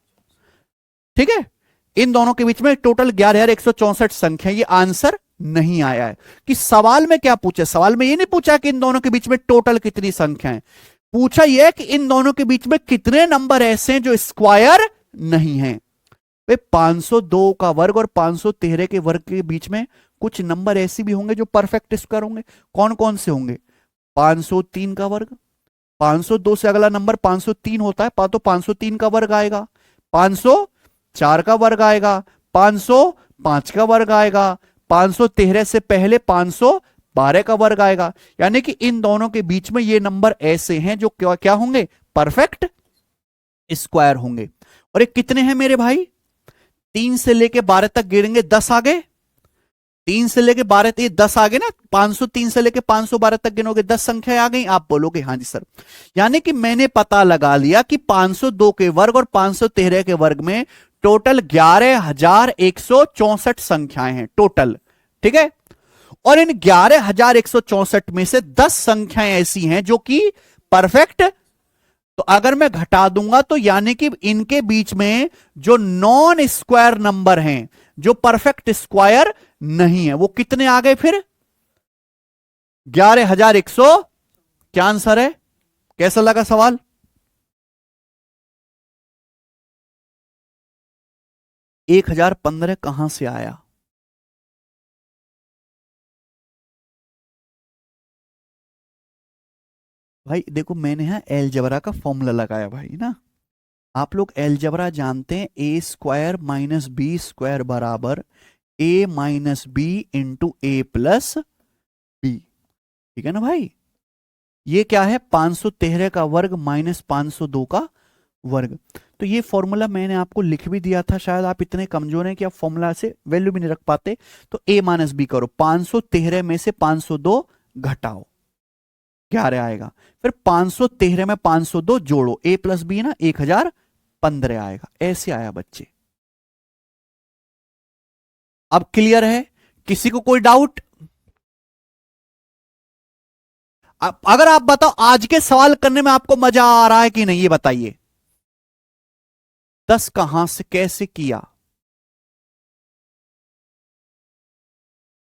ठीक है, इन दोनों के बीच में टोटल 11,164 संख्या। ये आंसर नहीं आया है। कि सवाल में क्या पूछा? सवाल में ये नहीं पूछा कि इन दोनों के बीच में टोटल कितनी संख्याएं, पूछा यह कि इन दोनों के बीच में कितने नंबर ऐसे हैं जो स्क्वायर नहीं है। 502 का वर्ग और 513 के वर्ग के बीच में कुछ नंबर ऐसे भी होंगे जो परफेक्ट स्क्वायर होंगे। कौन कौन से होंगे? 503 का वर्ग, 502 से अगला नंबर 503 होता है, तो 503 का वर्ग आएगा, 504 का वर्ग आएगा, 505 का वर्ग आएगा, 513 से पहले 512 का वर्ग आएगा। यानी कि इन दोनों के बीच में ये नंबर ऐसे हैं जो क्या क्या होंगे? परफेक्ट स्क्वायर होंगे। और ये कितने हैं मेरे भाई? 3 से लेके 12 तक गिनेंगे 10 आ गए। 3 से लेके 12 ये 10 आ गए ना। 503 से लेके 512 तक गिनोगे 10 संख्या आ गई। आप बोलोगे हाँ जी सर। यानी कि मैंने पता लगा लिया कि 502 के वर्ग और 513 के वर्ग में टोटल 11,164 संख्याएं हैं टोटल। ठीक है, और इन 11,164 में से 10 संख्याएं ऐसी हैं जो कि परफेक्ट। तो अगर मैं घटा दूंगा तो यानी कि इनके बीच में जो नॉन स्क्वायर नंबर हैं, जो परफेक्ट स्क्वायर नहीं है, वो कितने आ गए फिर? 11,100। क्या आंसर है? कैसा लगा सवाल? एक 1015 कहां से आया? भाई देखो, मैंने यहां अलजेब्रा का फॉर्मूला लगाया भाई ना। आप लोग अलजेब्रा जानते हैं, ए स्क्वायर माइनस बी स्क्वायर बराबर ए माइनस बी इंटू ए प्लस ठीक है ना भाई। ये क्या है, 513 का वर्ग माइनस 502 का वर्ग। तो ये फॉर्मूला मैंने आपको लिख भी दिया था, शायद आप इतने कमजोर हैं कि आप फॉर्मूला से वैल्यू भी नहीं रख पाते। तो a माइनस बी करो, 513 में से 502 घटाओ, 11 आएगा। फिर 513 में 502 जोड़ो, a प्लस बी ना 1015 आएगा। ऐसे आया बच्चे। अब क्लियर है, किसी को कोई डाउट? अगर आप बताओ आज के सवाल करने में आपको मजा आ रहा है कि नहीं, ये बताइए। 10 कहां से कैसे किया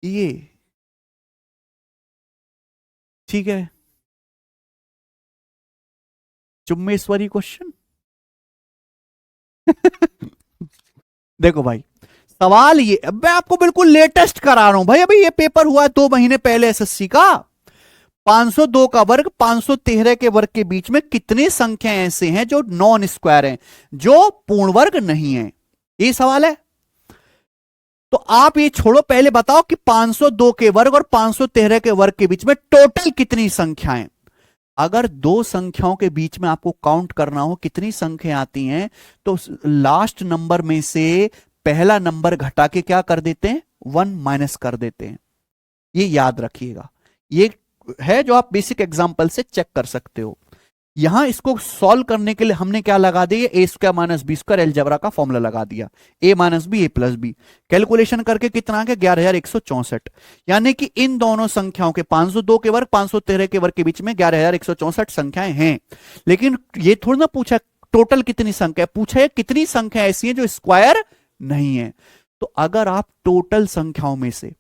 ये? ठीक है, चुम्मेश्वरी क्वेश्चन। देखो भाई, सवाल ये, अब मैं आपको बिल्कुल लेटेस्ट करा रहा हूं भाई, अभी ये पेपर हुआ है 2 महीने पहले एसएससी का। 502 का वर्ग 513 के वर्ग के बीच में कितनी संख्याएं ऐसे हैं जो नॉन स्क्वायर हैं, जो पूर्ण वर्ग नहीं है, ये सवाल है। तो आप ये छोड़ो, पहले बताओ कि 502 के वर्ग और 513 के वर्ग के बीच में टोटल कितनी संख्याएं। अगर दो संख्याओं के बीच में आपको काउंट करना हो कितनी संख्याएं आती हैं, तो लास्ट नंबर में से पहला नंबर घटा के क्या कर देते हैं, 1 माइनस कर देते हैं। ये याद रखिएगा, ये है जो आप बेसिक एग्जांपल से चेक कर सकते हो। यहां इसको सॉल्व करने के लिए हमने क्या लगा दिया, A square minus B square algebra का फॉर्मूला लगा दिया, A minus B A plus B. Calculation करके कितना आ गया, 11164। यानी कि इन दोनों संख्याओं के 502 के वर्ग 513 के वर्ग के बीच में 11164 संख्याएं हैं। लेकिन ये थोड़ा ना पूछा टोटल कितनी संख्या, पूछा है कितनी संख्या ऐसी है जो स्क्वायर नहीं है। तो अगर आप टोटल संख्याओं में से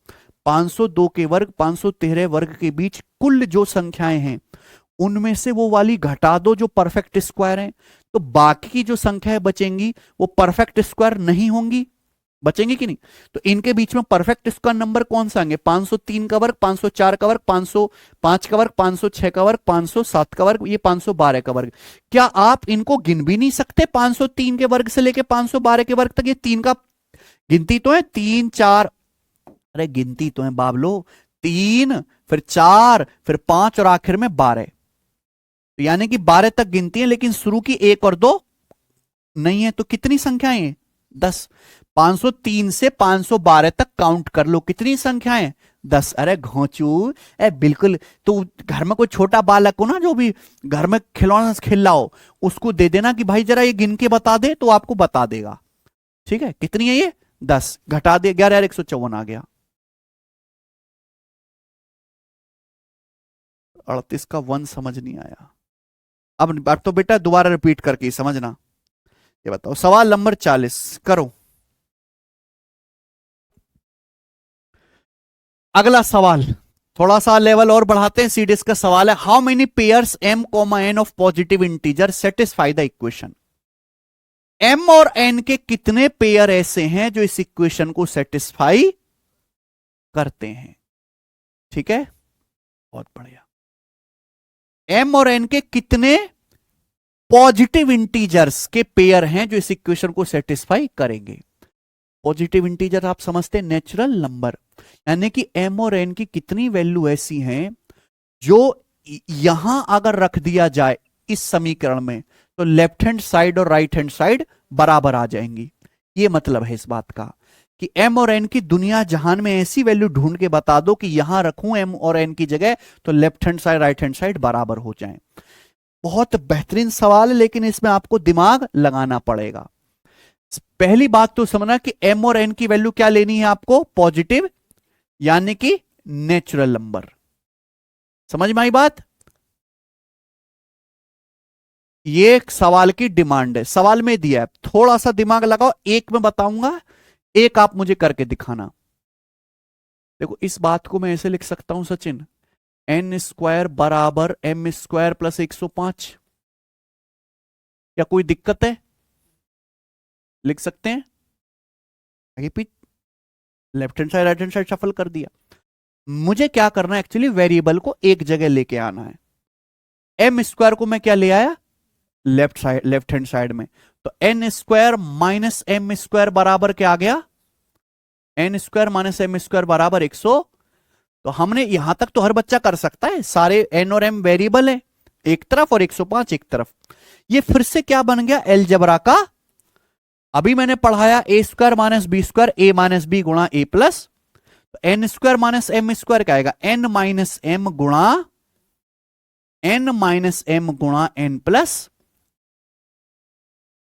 502 के वर्ग 513 वर्ग के बीच कुल जो संख्याएं हैं उनमें से वो वाली घटा दो जो परफेक्ट स्क्वायर है, तो बाकी की जो संख्याएं बचेंगी वो परफेक्ट स्क्वायर नहीं होंगी, बचेंगी कि नहीं। तो इनके बीच में परफेक्ट स्क्वायर नंबर कौन सा आएंगे, 503 का वर्ग 504 का वर्ग 505 का वर्ग 506 का वर्ग 507 का वर्ग, ये 512 का वर्ग। क्या आप इनको गिन भी नहीं सकते, 503 के वर्ग से लेके 512 के वर्ग तक, ये तीन का गिनती तो है, 3 4, अरे गिनती तो है बाबलो, 3 फिर 4 फिर 5 और आखिर में 12। तो यानी कि 12 तक गिनती है, लेकिन शुरू की 1 और 2 नहीं है। तो कितनी संख्याएं हैं, 10। 503 से 512 तक काउंट कर लो, कितनी संख्याएं, 10। अरे घोंचू, बिल्कुल। तो घर में कोई छोटा बालक हो ना, जो भी घर में खिलौना खेल रहा हो, उसको दे देना कि भाई जरा ये गिन के बता दे, तो आपको बता देगा। ठीक है, कितनी है ये, 10। घटा दे, 11154 आ गया। 38 का 1 समझ नहीं आया। अब तो बेटा दोबारा रिपीट करके समझना। ये बताओ, सवाल नंबर 40 करो। अगला सवाल थोड़ा सा लेवल और बढ़ाते हैं, सीडीएस का सवाल है, how many pairs m, n of positive integer satisfy the equation. m और n के कितने पेयर ऐसे हैं जो इस इक्वेशन को सेटिस्फाई करते हैं। ठीक है, बहुत बढ़िया। m और n के कितने पॉजिटिव इंटीजर्स के पेयर हैं जो इस इक्वेशन को सेटिस्फाई करेंगे। पॉजिटिव इंटीजर आप समझते हैं नेचुरल नंबर, यानी कि m और n की कितनी वैल्यू ऐसी हैं जो यहां अगर रख दिया जाए इस समीकरण में, तो लेफ्ट हैंड साइड और राइट हैंड साइड बराबर आ जाएंगी। ये मतलब है इस बात का कि m और n की दुनिया जहान में ऐसी वैल्यू ढूंढ के बता दो कि यहां रखूं m और n की जगह, तो left hand side right hand side बराबर हो जाएं। बहुत बेहतरीन सवाल है, लेकिन इसमें आपको दिमाग लगाना पड़ेगा। पहली बात तो समझना कि m और n की वैल्यू क्या लेनी है आपको, पॉजिटिव, यानी कि नेचुरल नंबर। समझ में आई बात। ये एक सवाल की डिमांड है, सवाल में दिया है, थोड़ा सा दिमाग लगाओ। एक मैं बताऊंगा, एक आप मुझे करके दिखाना। देखो इस बात को मैं ऐसे लिख सकता हूं सचिन, n स्क्वायर बराबर m स्क्वायर प्लस 105। क्या कोई दिक्कत है, लिख सकते हैं। Repeat, left hand side right hand side shuffle कर दिया। मुझे क्या करना है, एक्चुअली वेरिएबल को एक जगह लेके आना है। m स्क्वायर को मैं क्या ले आया, left side left hand side में, तो n square minus m square बराबर क्या आ गया, n square minus m square बराबर 100। तो हमने यहां तक तो हर बच्चा कर सकता है, सारे एन और एम वेरिएबल है एक तरफ और 105 एक तरफ। ये फिर से क्या बन गया, अलजेब्रा का। अभी मैंने पढ़ाया A square minus B square A minus B गुणा A plus, N square minus M square क्या आएगा, एन माइनस एम गुणा N plus,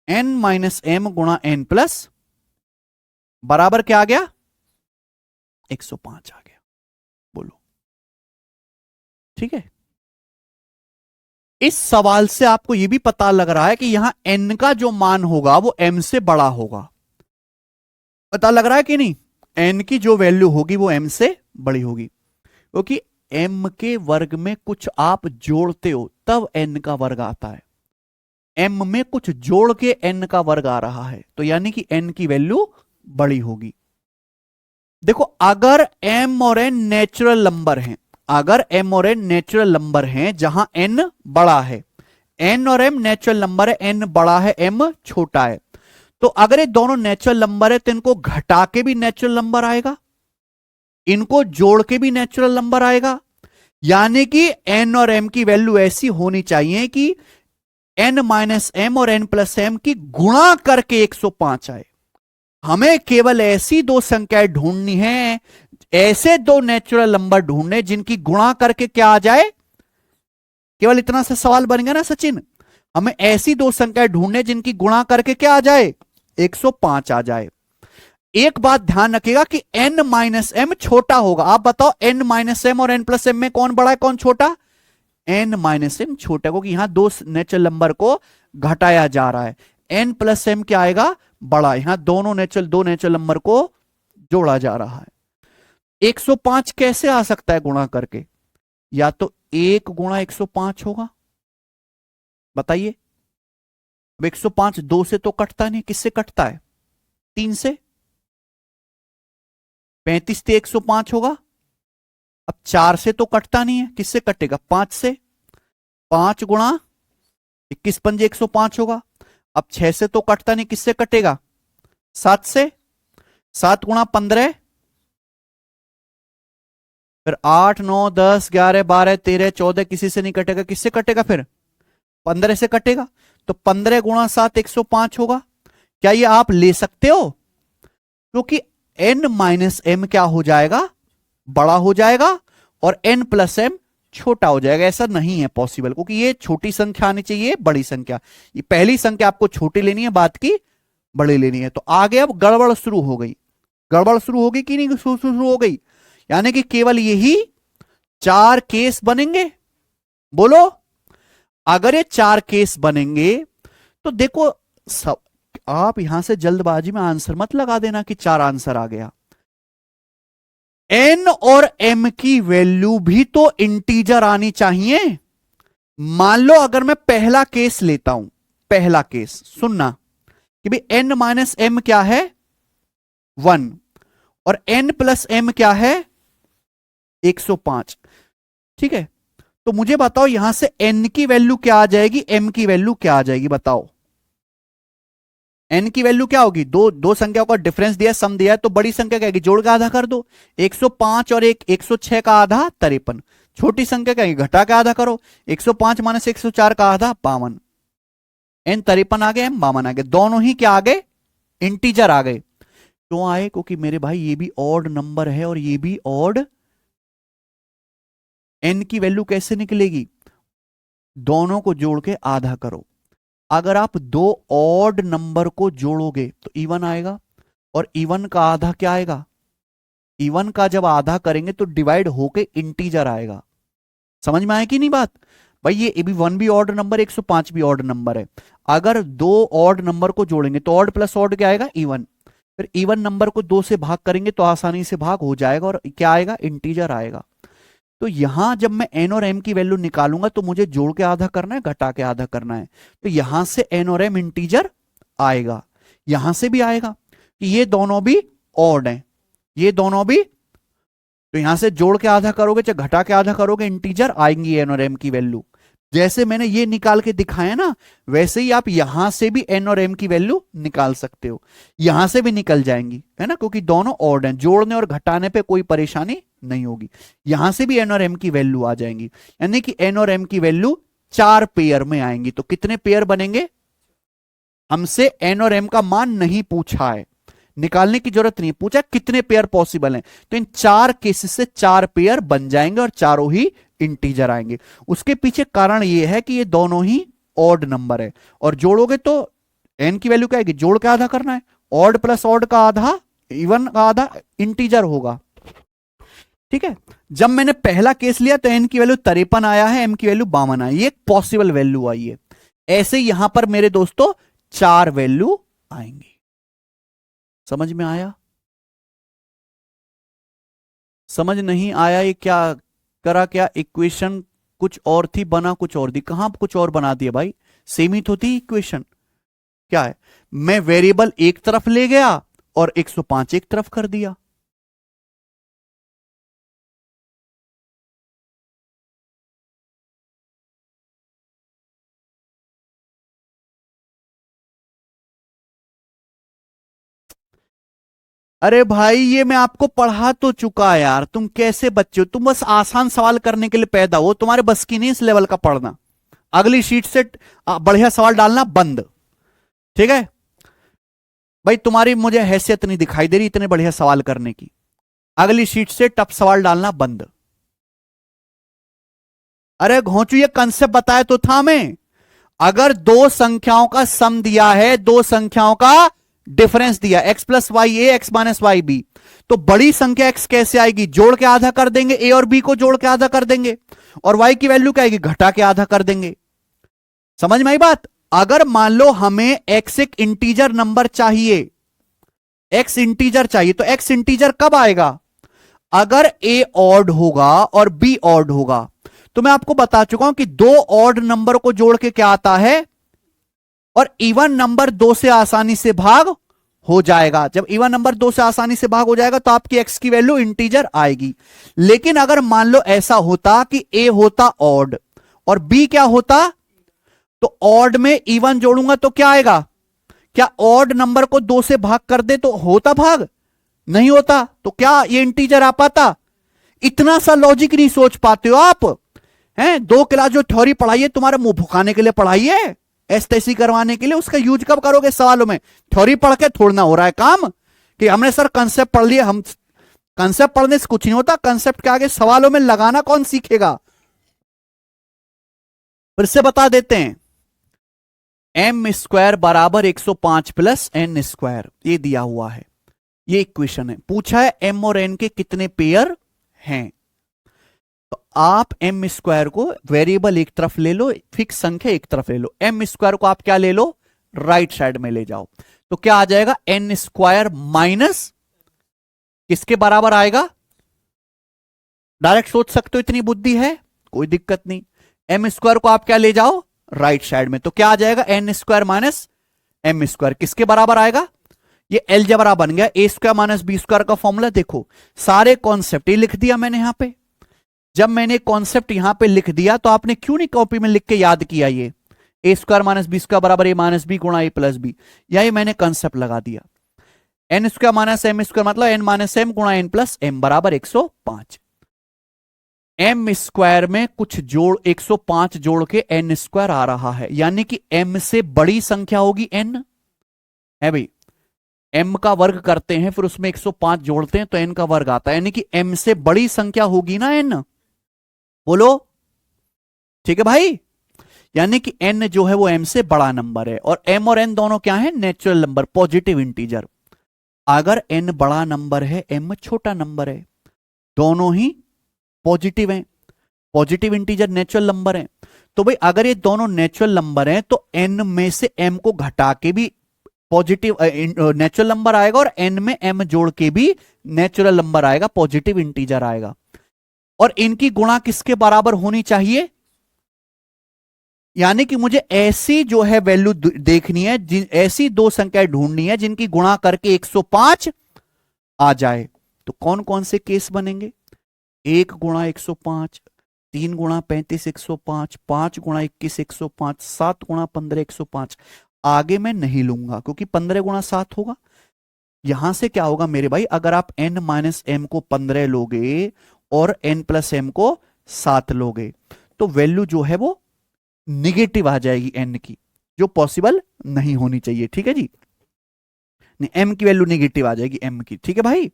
N minus M गुणा एन प्लस बराबर क्या आ गया, 105 आ गया। बोलो ठीक है। इस सवाल से आपको यह भी पता लग रहा है कि यहां n का जो मान होगा वो m से बड़ा होगा, पता लग रहा है कि नहीं, n की जो वैल्यू होगी वो m से बड़ी होगी, क्योंकि m के वर्ग में कुछ आप जोड़ते हो तब n का वर्ग आता है, m में कुछ जोड़ के n का वर्ग आ रहा है, तो यानी कि n की वैल्यू बड़ी होगी। देखो अगर m और n नेचुरल नंबर हैं, अगर m और n नेचुरल नंबर हैं जहां n बड़ा है, n और m नेचुरल नंबर है, n बड़ा है m छोटा है, तो अगर ये दोनों नेचुरल नंबर है तो इनको घटा के भी नेचुरल नंबर आएगा, इनको जोड़ के भी नेचुरल नंबर आएगा, यानी कि n और m की वैल्यू ऐसी होनी चाहिए कि n माइनस m और n प्लस m की गुणा करके 105 आए। हमें केवल ऐसी दो संख्याएं ढूंढनी है, ऐसे दो नेचुरल नंबर ढूंढने जिनकी गुणा करके क्या आ जाए, केवल इतना सा सवाल बन गया ना सचिन, हमें ऐसी दो संख्याएं ढूंढने जिनकी गुणा करके क्या आ जाए, 105 आ जाए। एक बात ध्यान रखिएगा कि n माइनस एम छोटा होगा। आप बताओ n माइनस एम और n प्लस एम में कौन बड़ा है कौन छोटा, n माइनस एम छोटा, क्योंकि यहां दो नेचुरल नंबर को घटाया जा रहा है, n प्लस एम क्या आएगा बड़ा, यहां दो नेचुरल नंबर को जोड़ा जा रहा है। 105 कैसे आ सकता है गुणा करके, या तो 1 गुणा 105 होगा, बताइए। अब 105 2 से तो कटता नहीं, किससे कटता है, 3 से, 35 से 105 होगा। अब 4 से तो कटता नहीं है, किससे कटेगा, 5 से, 5 गुणा 21 पंजे 105 होगा। अब 6 से तो कटता नहीं, किससे कटेगा, 7 से, 7 गुणा 15, फिर 8 9 10 11 12 13 14 किसी से नहीं कटेगा, किससे कटेगा, फिर 15 से कटेगा। तो 15 गुणा 7 105 होगा। क्या ये आप ले सकते हो, क्योंकि n माइनस एम क्या हो जाएगा, बड़ा हो जाएगा, और n प्लस एम छोटा हो जाएगा। ऐसा नहीं है पॉसिबल, क्योंकि ये छोटी संख्या आनी चाहिए, बड़ी संख्या, ये पहली संख्या आपको छोटी लेनी है, बात की बड़ी लेनी है। तो आगे अब गड़बड़ शुरू हो गई, गड़बड़ शुरू होगी कि नहीं, शुरू हो गई, यानी कि केवल यही 4 केस बनेंगे। बोलो अगर ये 4 केस बनेंगे तो देखो सब, आप यहां से जल्दबाजी में आंसर मत लगा देना कि 4 आंसर आ गया। n और m की वैल्यू भी तो इंटीजर आनी चाहिए। मान लो अगर मैं पहला केस लेता हूं, पहला केस सुनना कि भाई n माइनस एम क्या है 1 और n प्लस एम क्या है 105, ठीक है। तो मुझे बताओ यहां से n की वैल्यू क्या आ जाएगी, m की वैल्यू क्या आ जाएगी, बताओ। n की वैल्यू क्या होगी, दो संख्याओं का डिफरेंस दिया, सम दिया है, तो बड़ी संख्या क्या है, जोड़ के आधा कर दो। 105 और 106 का आधा 53, छोटी संख्या क्या है, घटा के आधा करो। 105 माइनस 104 का आधा 52, n 53 आ गए, m 52 आ गए, दोनों ही क्या आ गए, इंटीजर आ गए। क्यों आए, क्योंकि मेरे भाई ये भी ऑड नंबर है और ये भी ऑड। n की वैल्यू कैसे निकलेगी, दोनों को जोड़ के आधा करो। अगर आप दो ऑड नंबर को जोड़ोगे तो इवन आएगा, और इवन का आधा क्या आएगा, इवन का जब आधा करेंगे तो डिवाइड होके इंटीजर आएगा। समझ में आया कि नहीं बात भाई, ये भी 1 भी ऑड नंबर 105 भी ऑड नंबर है। अगर दो ऑड नंबर को जोड़ेंगे तो ऑड प्लस ऑड क्या आएगा, इवन, फिर इवन नंबर को 2 से भाग करेंगे तो आसानी से भाग हो जाएगा और क्या आएगा, इंटीजर आएगा। तो यहां जब मैं n और m की वैल्यू निकालूंगा तो मुझे जोड़ के आधा करना है, घटा के आधा करना है, तो यहां से n और m इंटीजर आएगा, यहां से भी आएगा कि ये दोनों भी ऑड हैं, ये दोनों भी, तो यहां से जोड़ के आधा करोगे चाहे घटा के आधा करोगे इंटीजर आएंगी n और m की वैल्यू। जैसे मैंने ये निकाल के दिखाया ना, वैसे ही आप यहां से भी n और m की वैल्यू निकाल सकते हो, यहां से भी निकल जाएंगी, है ना, क्योंकि दोनों ऑड हैं, जोड़ने और घटाने पे कोई परेशानी नहीं होगी। यहां से भी एन और एम की वैल्यू आ जाएंगी, यानी कि एन और एम की वैल्यू 4 पेयर में आएंगी। तो कितने पेयर बनेंगे? हमसे एन और एम का मान नहीं पूछा है, निकालने की जरूरत नहीं, पूछा कितने पेयर पॉसिबल हैं। तो इन 4 केसेस से 4 पेयर बन जाएंगे और चारों ही इंटीजर आएंगे। उसके पीछे कारण यह है कि ये दोनों ही ऑड नंबर है, और जोड़ोगे तो एन की वैल्यू क्या आएगी? जोड़ के आधा करना है, ऑड प्लस ऑड का आधा, इवन का आधा इंटीजर होगा। ठीक है, जब मैंने पहला केस लिया तो एन की वैल्यू 53 आया है, एम की वैल्यू 52 आई, ये एक पॉसिबल वैल्यू आई है। ऐसे यहां पर मेरे दोस्तों 4 वैल्यू आएंगी। समझ में आया? समझ नहीं आया? ये क्या करा, क्या इक्वेशन कुछ और थी, बना कुछ और दी। कहां कुछ और बना दिया भाई? सेम ही तो थी इक्वेशन। क्या है, मैं वेरिएबल एक तरफ ले गया और 105 एक तरफ कर दिया। अरे भाई ये मैं आपको पढ़ा तो चुका यार, तुम कैसे बच्चे हो? तुम बस आसान सवाल करने के लिए पैदा हो, तुम्हारे बस की नहीं इस लेवल का पढ़ना। अगली शीट से बढ़िया सवाल डालना बंद। ठीक है भाई, तुम्हारी मुझे हैसियत नहीं दिखाई दे रही इतने बढ़िया सवाल करने की। अगली शीट से टफ सवाल डालना बंद। अरे घोंचू, ये कंसेप्ट बताया तो था मैं। अगर दो संख्याओं का सम दिया है, दो संख्याओं का डिफरेंस दिया, x प्लस वाई ए, एक्स माइनस वाई बी, तो बड़ी संख्या x कैसे आएगी? जोड़ के आधा कर देंगे, a और b को जोड़ के आधा कर देंगे, और y की वैल्यू क्या आएगी? घटा के आधा कर देंगे। समझ में आई बात? अगर मान लो हमें x एक इंटीजर नंबर चाहिए, x इंटीजर चाहिए, तो x इंटीजर कब आएगा? अगर a ऑड होगा और b ऑड होगा। तो मैं आपको बता चुका हूं कि दो ऑड नंबर को जोड़ के क्या आता है, और इवन नंबर 2 से आसानी से भाग हो जाएगा। जब इवन नंबर 2 से आसानी से भाग हो जाएगा तो आपकी x की वैल्यू इंटीजर आएगी। लेकिन अगर मान लो ऐसा होता कि a होता ऑड और b क्या होता, तो ऑड में इवन जोड़ूंगा तो क्या आएगा? क्या ऑड नंबर को 2 से भाग कर दे तो होता भाग? नहीं होता। तो क्या ये इंटीजर आ पाता? इतना सा लॉजिक नहीं सोच पाते हो आप हैं? 2 क्लास जो थ्योरी पढ़ाई है तुम्हारे मुंह भुकाने के लिए पढ़ाई है, एसटेसी करवाने के लिए। उसका यूज कब करोगे सवालों में? थ्योरी पढ़ के थोड़ा ना हो रहा है काम कि हमने सर कंसेप्ट पढ़ लिया। हम कंसेप्ट पढ़ने से कुछ नहीं होता, कंसेप्ट के आगे सवालों में लगाना कौन सीखेगा? फिर से बता देते हैं, एम स्क्वायर बराबर 105 प्लस एन स्क्वायर, ये दिया हुआ है, ये इक्वेशन है। पूछा है एम और एन के कितने पेयर हैं। तो आप एम स्क्वायर को वेरिएबल एक तरफ ले लो, फिक्स संख्या एक तरफ ले लो। एम स्क्वायर को आप क्या ले लो? राइट साइड में ले जाओ। तो क्या आ जाएगा? एन स्क्वायर माइनस किसके बराबर आएगा? डायरेक्ट सोच सकते हो, इतनी बुद्धि है, कोई दिक्कत नहीं। एम स्क्वायर को आप क्या ले जाओ? राइट साइड में। तो क्या आ जाएगा? N square minus M square किसके बराबर आएगा? ये अलजेब्रा बन गया। A square minus B square का फॉर्मूला देखो, सारे कॉन्सेप्ट ये लिख दिया मैंने यहां पे। जब मैंने कॉन्सेप्ट यहां पे लिख दिया तो आपने क्यों नहीं कॉपी में लिख के याद किया? ये ए स्क्वायर माइनस बी स्क्वायर बराबर ए माइनस बी गुणा ए प्लस बी, यही मैंने कॉन्सेप्ट लगा दिया। N square minus M square मतलब एन माइनस एम गुणा एन प्लस एम बराबर 105। एम स्क्वायर में कुछ जोड़ 105 जोड़ के एन स्क्वायर आ रहा है, यानी कि एम से बड़ी संख्या होगी एन है भाई। एम का वर्ग करते हैं फिर उसमें 105 जोड़ते हैं तो एन का वर्ग आता है, यानी कि एम से बड़ी संख्या होगी ना एन। बोलो ठीक है भाई? यानी कि एन जो है वो एम से बड़ा नंबर है, और एम और एन दोनों क्या है? Natural number, positive integer. अगर एन बड़ा नंबर है, एम छोटा नंबर है, दोनों ही पॉजिटिव हैं, पॉजिटिव इंटीजर नेचुरल नंबर है। तो भाई अगर ये दोनों नेचुरल नंबर हैं तो एन में से एम को घटा के भी पॉजिटिव नेचुरल नंबर आएगा, और एन में एम जोड़ के भी नेचुरल नंबर आएगा, पॉजिटिव इंटीजर आएगा। और इनकी गुणा किसके बराबर होनी चाहिए? यानी कि मुझे ऐसी जो है वैल्यू देखनी है, ऐसी दो संख्याएं ढूंढनी है जिनकी गुणा करके 105 आ जाए। तो कौन कौन से केस बनेंगे? 1 गुणा 105, 3 गुणा 35 105, 5 गुणा 21 105, 7 गुणा 15 105। आगे मैं नहीं लूंगा क्योंकि 15 गुणा 7 होगा, यहां से क्या होगा मेरे भाई, अगर आप n माइनस एम को 15 लोगे और n प्लस एम को 7 लोगे तो वैल्यू जो है वो निगेटिव आ जाएगी n की, जो पॉसिबल नहीं होनी चाहिए। ठीक है जी, नहीं m की वैल्यू निगेटिव आ जाएगी m की। ठीक है भाई,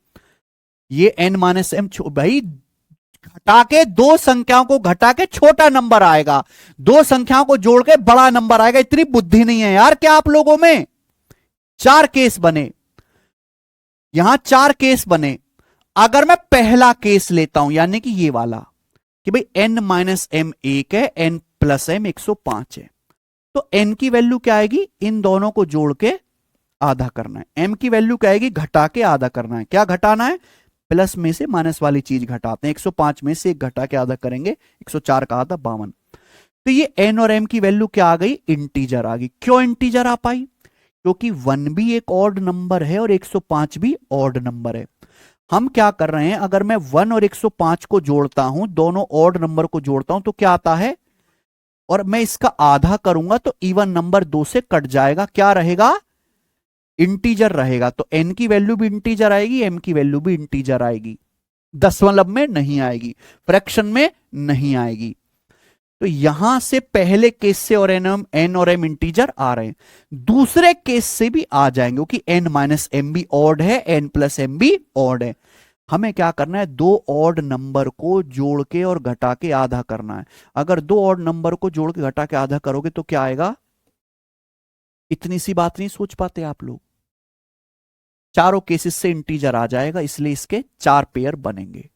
ये n माइनस एम भाई घटा के, दो संख्याओं को घटा के छोटा नंबर आएगा, दो संख्याओं को जोड़ के बड़ा नंबर आएगा। इतनी बुद्धि नहीं है यार क्या आप लोगों में। चार केस बने, यहां चार केस बने। अगर मैं पहला केस लेता हूं यानी कि ये वाला, कि भाई n माइनस एम 1 है, n प्लस एम 105 है, तो n की वैल्यू क्या आएगी, इन दोनों को जोड़ के आधा करना है। m की वैल्यू क्या आएगी, घटा के आधा करना है। क्या घटाना है, प्लस में से माइनस वाली चीज घटाते हैं। 105 में से एक घटा के आधा करेंगे, 104 का आधा 52। तो ये n और m की वैल्यू क्या आ गई, इंटीजर आ गई। क्यों इंटीजर आ पाई, क्योंकि 1 भी एक ऑड नंबर है और 105 भी ऑड नंबर है। हम क्या कर रहे हैं, अगर मैं 1 और 105 को जोड़ता हूं, दोनों ऑड नंबर को जोड़ता हूं तो क्या आता है, और मैं इसका आधा करूंगा तो इवन नंबर 2 से कट जाएगा, क्या रहेगा, इंटीजर रहेगा। तो n की वैल्यू भी इंटीजर आएगी, m की वैल्यू भी इंटीजर आएगी, दशमलव में नहीं आएगी, फ्रैक्शन में नहीं आएगी। तो यहां से पहले केस से और n और m इंटीजर आ रहे हैं, दूसरे केस से भी आ जाएंगे क्योंकि n माइनस एम भी ऑड है, n प्लस एम भी ऑड है। हमें क्या करना है, दो ऑड नंबर को जोड़ के और घटा के आधा करना है। अगर दो ऑड नंबर को जोड़ के घटा के आधा करोगे तो क्या आएगा, इतनी सी बात नहीं सोच पाते आप लोग, चारों केसेस से इंटीजर आ जाएगा, इसलिए इसके 4 पेयर बनेंगे।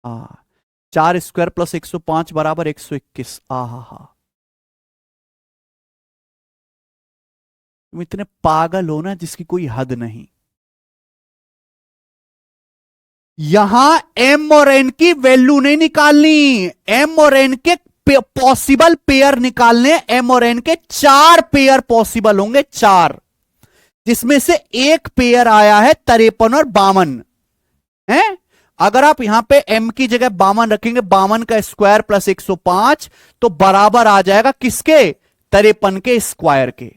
आ 4 स्क्वायर प्लस 105 बराबर 121। हा, तुम इतने पागल हो ना जिसकी कोई हद नहीं। यहां m और n की वैल्यू नहीं निकालनी, m और n के पॉसिबल पेयर निकालने। m और n के 4 पेयर पॉसिबल होंगे, 4, जिसमें से एक पेयर आया है 53 और 52 है। अगर आप यहां पे m की जगह 52 रखेंगे, 52 का स्क्वायर प्लस 105, तो बराबर आ जाएगा किसके, 53 के स्क्वायर के।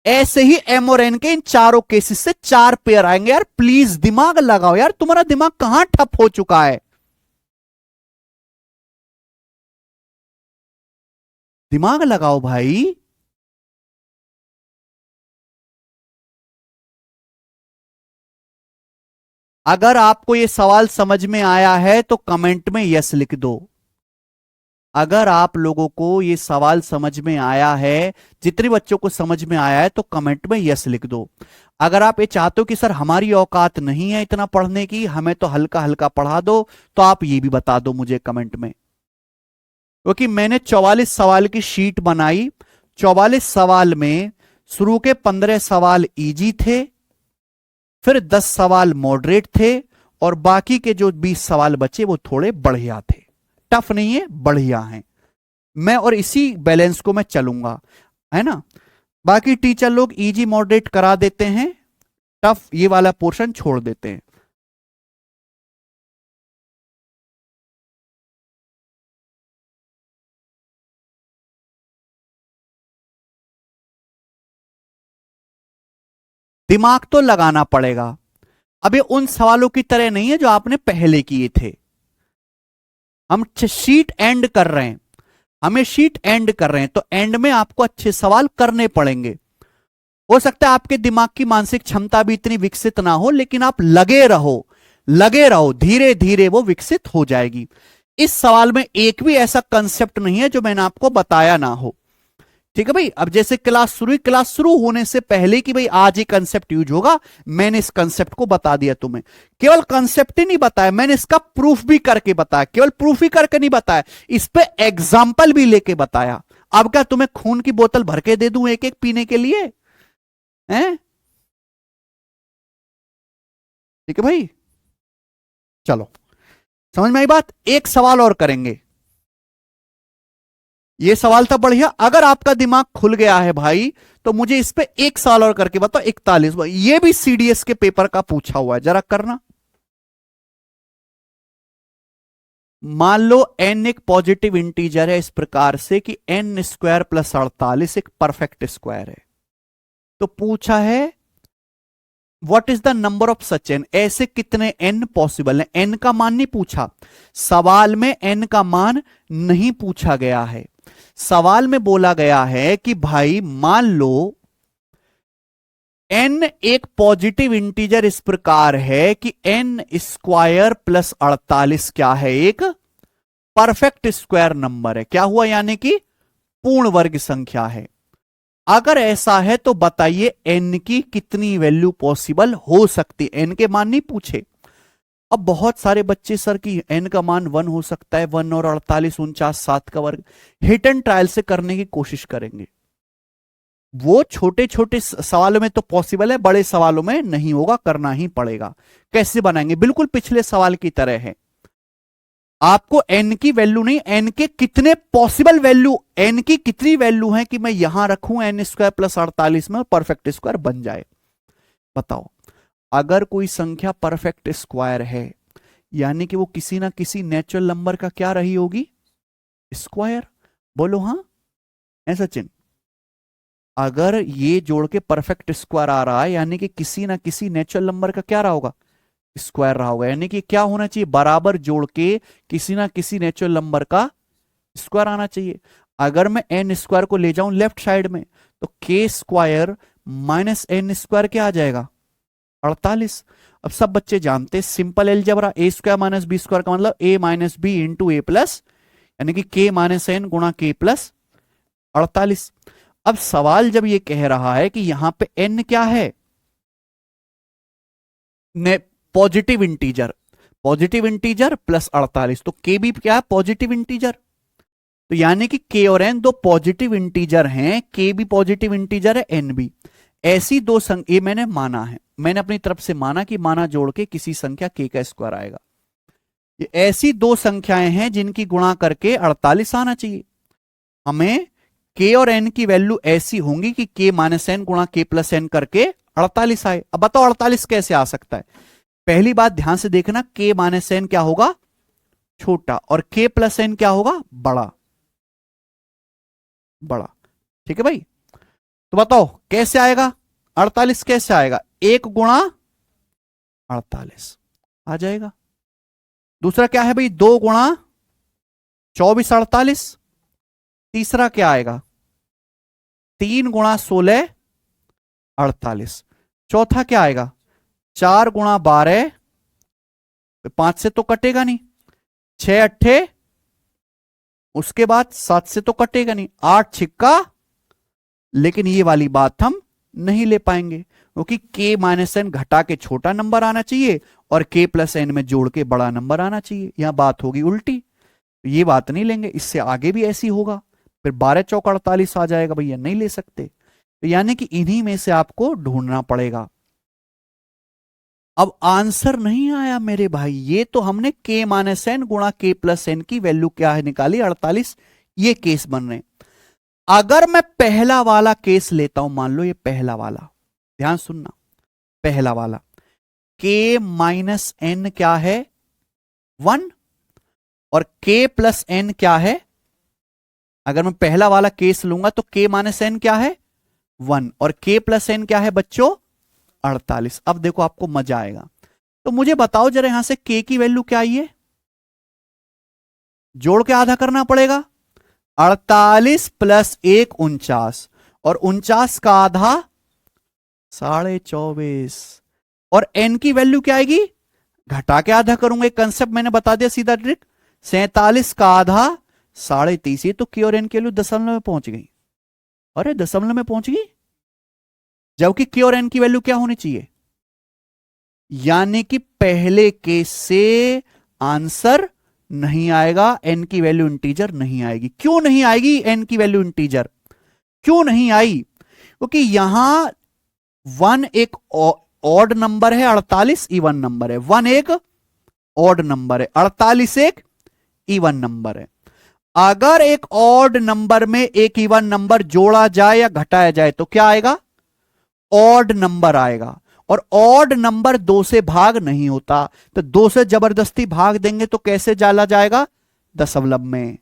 ऐसे ही m और n के इन चारों केसेस से 4 पेयर आएंगे। यार प्लीज दिमाग लगाओ यार, तुम्हारा दिमाग कहां ठप हो चुका है, दिमाग लगाओ भाई। अगर आपको यह सवाल समझ में आया है तो कमेंट में यस लिख दो। अगर आप लोगों को यह सवाल समझ में आया है, जितने बच्चों को समझ में आया है, तो कमेंट में यस लिख दो। अगर आप ये चाहते हो कि सर हमारी औकात नहीं है इतना पढ़ने की, हमें तो हल्का हल्का पढ़ा दो, तो आप ये भी बता दो मुझे कमेंट में। क्योंकि मैंने 44 सवाल की शीट बनाई, 44 सवाल में शुरू के 15 सवाल इजी थे, फिर 10 सवाल मॉडरेट थे, और बाकी के जो 20 सवाल बचे वो थोड़े बढ़िया थे। टफ नहीं है, बढ़िया है। मैं और इसी बैलेंस को मैं चलूंगा, है ना। बाकी टीचर लोग इजी मॉडरेट करा देते हैं, टफ ये वाला पोर्शन छोड़ देते हैं। दिमाग तो लगाना पड़ेगा। अब ये उन सवालों की तरह नहीं है जो आपने पहले किए थे। हम शीट एंड कर रहे हैं, हमें शीट एंड कर रहे हैं, तो एंड में आपको अच्छे सवाल करने पड़ेंगे। हो सकता है आपके दिमाग की मानसिक क्षमता भी इतनी विकसित ना हो, लेकिन आप लगे रहो, लगे रहो, धीरे धीरे वो विकसित हो जाएगी। इस सवाल में एक भी ऐसा कंसेप्ट नहीं है जो मैंने आपको बताया ना हो। ठीक है भाई, अब जैसे क्लास शुरू हुई, क्लास शुरू होने से पहले कि भाई आज ये कंसेप्ट यूज होगा, मैंने इस कंसेप्ट को बता दिया तुम्हें। केवल कंसेप्ट ही नहीं बताया, मैंने इसका प्रूफ भी करके बताया। केवल प्रूफ ही करके नहीं बताया, इस पे एग्जाम्पल भी लेके बताया। अब क्या तुम्हें खून की बोतल भर के दे दूं एक एक पीने के लिए, हैं? ठीक है भाई, चलो समझ में आई बात। एक सवाल और करेंगे, ये सवाल था बढ़िया। अगर आपका दिमाग खुल गया है भाई, तो मुझे इस पे एक सवाल और करके बताओ। 41, ये भी सीडीएस के पेपर का पूछा हुआ है, जरा करना। मान लो n एक पॉजिटिव इंटीजर है इस प्रकार से कि n स्क्वायर प्लस 48 एक परफेक्ट स्क्वायर है। तो पूछा है what is the number of such n, ऐसे कितने n पॉसिबल है। n का मान नहीं पूछा, सवाल में n का मान नहीं पूछा गया है। सवाल में बोला गया है कि भाई मान लो n एक पॉजिटिव इंटीजर इस प्रकार है कि n स्क्वायर प्लस 48 क्या है, एक परफेक्ट स्क्वायर नंबर है। क्या हुआ, यानी कि पूर्ण वर्ग संख्या है। अगर ऐसा है तो बताइए n की कितनी वैल्यू पॉसिबल हो सकती है। n के मान नहीं पूछे। अब बहुत सारे बच्चे सर की n का मान 1 हो सकता है, 1 और 48 49 7 का वर्ग। हिट एंड ट्रायल से करने की कोशिश करेंगे। वो छोटे छोटे सवालों में तो पॉसिबल है, बड़े सवालों में नहीं होगा, करना ही पड़ेगा। कैसे बनाएंगे, बिल्कुल पिछले सवाल की तरह है। आपको n की वैल्यू नहीं, n के कितने पॉसिबल वैल्यू, n की कितनी वैल्यू है कि मैं यहां रखूं n स्क्वायर प्लस 48 में और परफेक्ट स्क्वायर बन जाए। बताओ, अगर कोई संख्या परफेक्ट स्क्वायर है यानी कि वो किसी ना किसी नेचुरल नंबर का क्या रही होगी, स्क्वायर। बोलो हां, ऐसा चिन्ह। अगर ये जोड़ के परफेक्ट स्क्वायर आ रहा है यानी कि किसी ना किसी नेचुरल नंबर का क्या रहा होगा, स्क्वायर रहा होगा। यानी कि क्या होना चाहिए, बराबर जोड़ के किसी ना किसी नेचुरल नंबर का स्क्वायर आना चाहिए। अगर मैं एन स्क्वायर को ले जाऊं लेफ्ट साइड में तो के स्क्वायर माइनस एन स्क्वायर क्या आ जाएगा, 48। अब सब बच्चे जानते हैं सिंपल एलजेब्रा, ए स्क्वायर माइनस बी स्क्वायर का मतलब ए माइनस बी इंटू ए प्लस, यानी कि के माइनस एन गुणा के प्लस 48। अब सवाल जब ये कह रहा है कि यहां पे n क्या है, positive integer, positive integer plus 48, तो k भी क्या है, पॉजिटिव इंटीजर। तो यानी कि k और n दो पॉजिटिव इंटीजर हैं, k भी पॉजिटिव इंटीजर है, n भी। ऐसी दो संख्या, ये मैंने माना है, मैंने अपनी तरफ से माना कि माना जोड़ के किसी संख्या k का स्क्वायर आएगा। ये ऐसी दो संख्याएं हैं जिनकी गुणा करके 48 आना चाहिए। हमें k और n की वैल्यू ऐसी होंगी कि k माइनस एन गुणा k प्लस एन करके 48 आए। अब बताओ 48 कैसे आ सकता है। पहली बात ध्यान से देखना, k माइनस एन क्या होगा, छोटा, और k प्लस एन क्या होगा, बड़ा, बड़ा। ठीक है भाई, तो बताओ कैसे आएगा 48, कैसे आएगा, 1 गुणा 48 आ जाएगा। दूसरा क्या है भाई, 2 गुणा 24 48। तीसरा क्या आएगा, 3 गुणा 16 48। चौथा क्या आएगा, 4 गुणा 12, 5 से तो कटेगा नहीं, 6 अट्ठे, उसके बाद 7 से तो कटेगा नहीं, 8 छिक्का। लेकिन ये वाली बात हम नहीं ले पाएंगे क्योंकि k माइनस एन घटा के छोटा नंबर आना चाहिए और k प्लस एन में जोड़ के बड़ा नंबर आना चाहिए। यहां बात होगी उल्टी, ये बात नहीं लेंगे। इससे आगे भी ऐसी होगा, फिर 12 चौक 48 आ जाएगा, भैया नहीं ले सकते। तो यानी कि इन्हीं में से आपको ढूंढना पड़ेगा। अब आंसर नहीं आया मेरे भाई, ये तो हमने k माइनस एन गुणा k प्लस एन की वैल्यू क्या है निकाली, 48। ये केस बन रहे। अगर मैं पहला वाला केस लेता हूं, मान लो ये पहला वाला, ध्यान सुनना, पहला वाला k माइनस एन क्या है, 1, और k प्लस एन क्या है। अगर मैं पहला वाला केस लूंगा तो k माइनस एन क्या है, 1, और k प्लस एन क्या है बच्चों, 48। अब देखो आपको मजा आएगा। तो मुझे बताओ जरा यहां से k की वैल्यू क्या आई है, जोड़ के आधा करना पड़ेगा, 48 प्लस 1 49, और 49 का आधा 24.5, और n की वैल्यू क्या आएगी, घटा के आधा करूंगा। कंसेप्ट मैंने बता दिया, सीधा ट्रिक। 47 का आधा 30.5, ये तो k और n की वैल्यू दशमलव में पहुंच गई। अरे दशमलव में पहुंच गई, जबकि k और n की वैल्यू क्या होनी चाहिए, यानी कि पहले केस से आंसर नहीं आएगा, n की वैल्यू इंटीजर नहीं आएगी। क्यों नहीं आएगी n की वैल्यू इंटीजर, क्यों नहीं आई, क्योंकि यहां 1 एक ऑड नंबर है, 48 इवन नंबर है। 1 एक ऑड नंबर है, 48 एक इवन नंबर है। अगर एक ऑड नंबर में एक इवन नंबर जोड़ा जाए या घटाया जाए तो क्या आएगा, ऑड नंबर आएगा। और ऑड नंबर 2 से भाग नहीं होता, तो 2 से जबरदस्ती भाग देंगे तो कैसे डाला जाएगा, दशमलव में।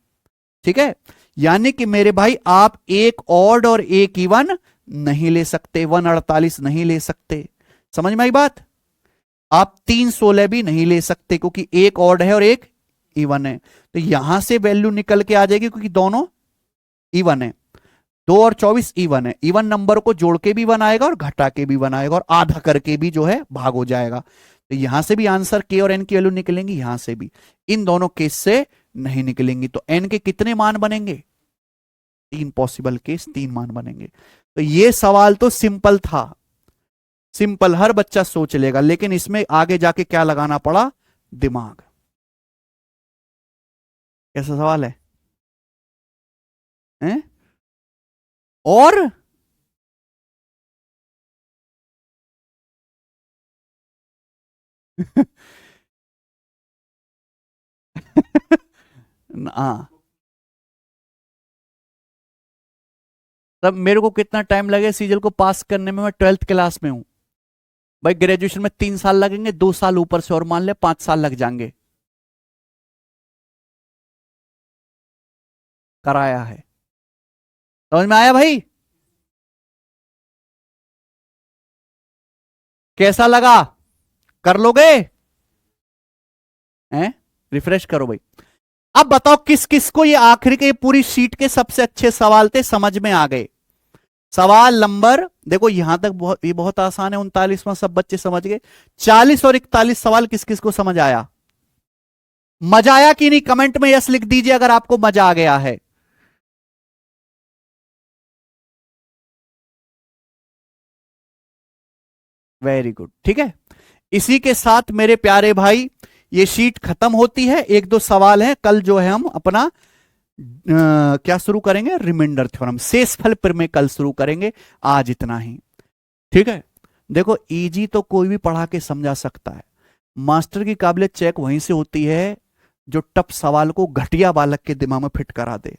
ठीक है, यानी कि मेरे भाई आप एक ऑड और एक इवन नहीं ले सकते, 148 नहीं ले सकते, समझ में आई बात। आप 316 भी नहीं ले सकते क्योंकि एक ऑड है और एक इवन है, तो यहां से वैल्यू निकल के आ जाएगी क्योंकि दोनों इवन है। 2 और 24 इवन है, इवन नंबर को जोड़ के भी बनाएगा और घटा के भी बनाएगा और आधा करके भी जो है भाग हो जाएगा। तो यहां से भी आंसर के और एन की वैल्यू निकलेंगी, यहां से भी, इन दोनों केस से नहीं निकलेंगी। तो एन के कितने मान बनेंगे, 3 पॉसिबल केस, 3 मान बनेंगे। तो ये सवाल तो सिंपल था, सिंपल हर बच्चा सोच लेगा, लेकिन इसमें आगे जाके क्या लगाना पड़ा, दिमाग। कैसा सवाल है, हैं? और हाँ, तब मेरे को कितना टाइम लगे सीजल को पास करने में, मैं 12th क्लास में हूं भाई। ग्रेजुएशन में 3 साल लगेंगे, 2 साल ऊपर से और मान ले 5 साल लग जाएंगे। कराया है, समझ में आया भाई, कैसा लगा, कर लोगे हैं, रिफ्रेश करो भाई। अब बताओ किस किस को ये आखिरी के पूरी शीट के सबसे अच्छे सवाल थे, समझ में आ गए। सवाल नंबर देखो यहां तक ये बहुत आसान है, 39वां सब बच्चे समझ गए। 40 और 41 सवाल किस किस को समझ आया, मजा आया कि नहीं, कमेंट में यस लिख दीजिए अगर आपको मजा आ गया है। वेरी गुड, ठीक है। इसी के साथ मेरे प्यारे भाई ये शीट खत्म होती है, 1-2 सवाल है, कल जो है हम अपना क्या शुरू करेंगे, रिमाइंडर थ्योरम, शेषफल प्रमेय कल शुरू करेंगे। आज इतना ही, ठीक है। देखो इजी तो कोई भी पढ़ा के समझा सकता है, मास्टर की काबिलियत चेक वहीं से होती है जो टफ सवाल को घटिया बालक के दिमाग में फिट करा दे,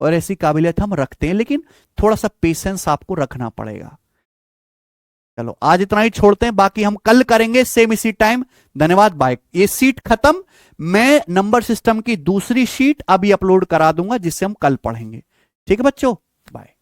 और ऐसी काबिलियत हम रखते हैं, लेकिन थोड़ा सा पेशेंस आपको रखना पड़ेगा। चलो आज इतना ही छोड़ते हैं, बाकी हम कल करेंगे सेम इसी टाइम। धन्यवाद, बाय। ये सीट खत्म, मैं नंबर सिस्टम की दूसरी शीट अभी अपलोड करा दूंगा जिससे हम कल पढ़ेंगे, ठीक है बच्चों, बाय।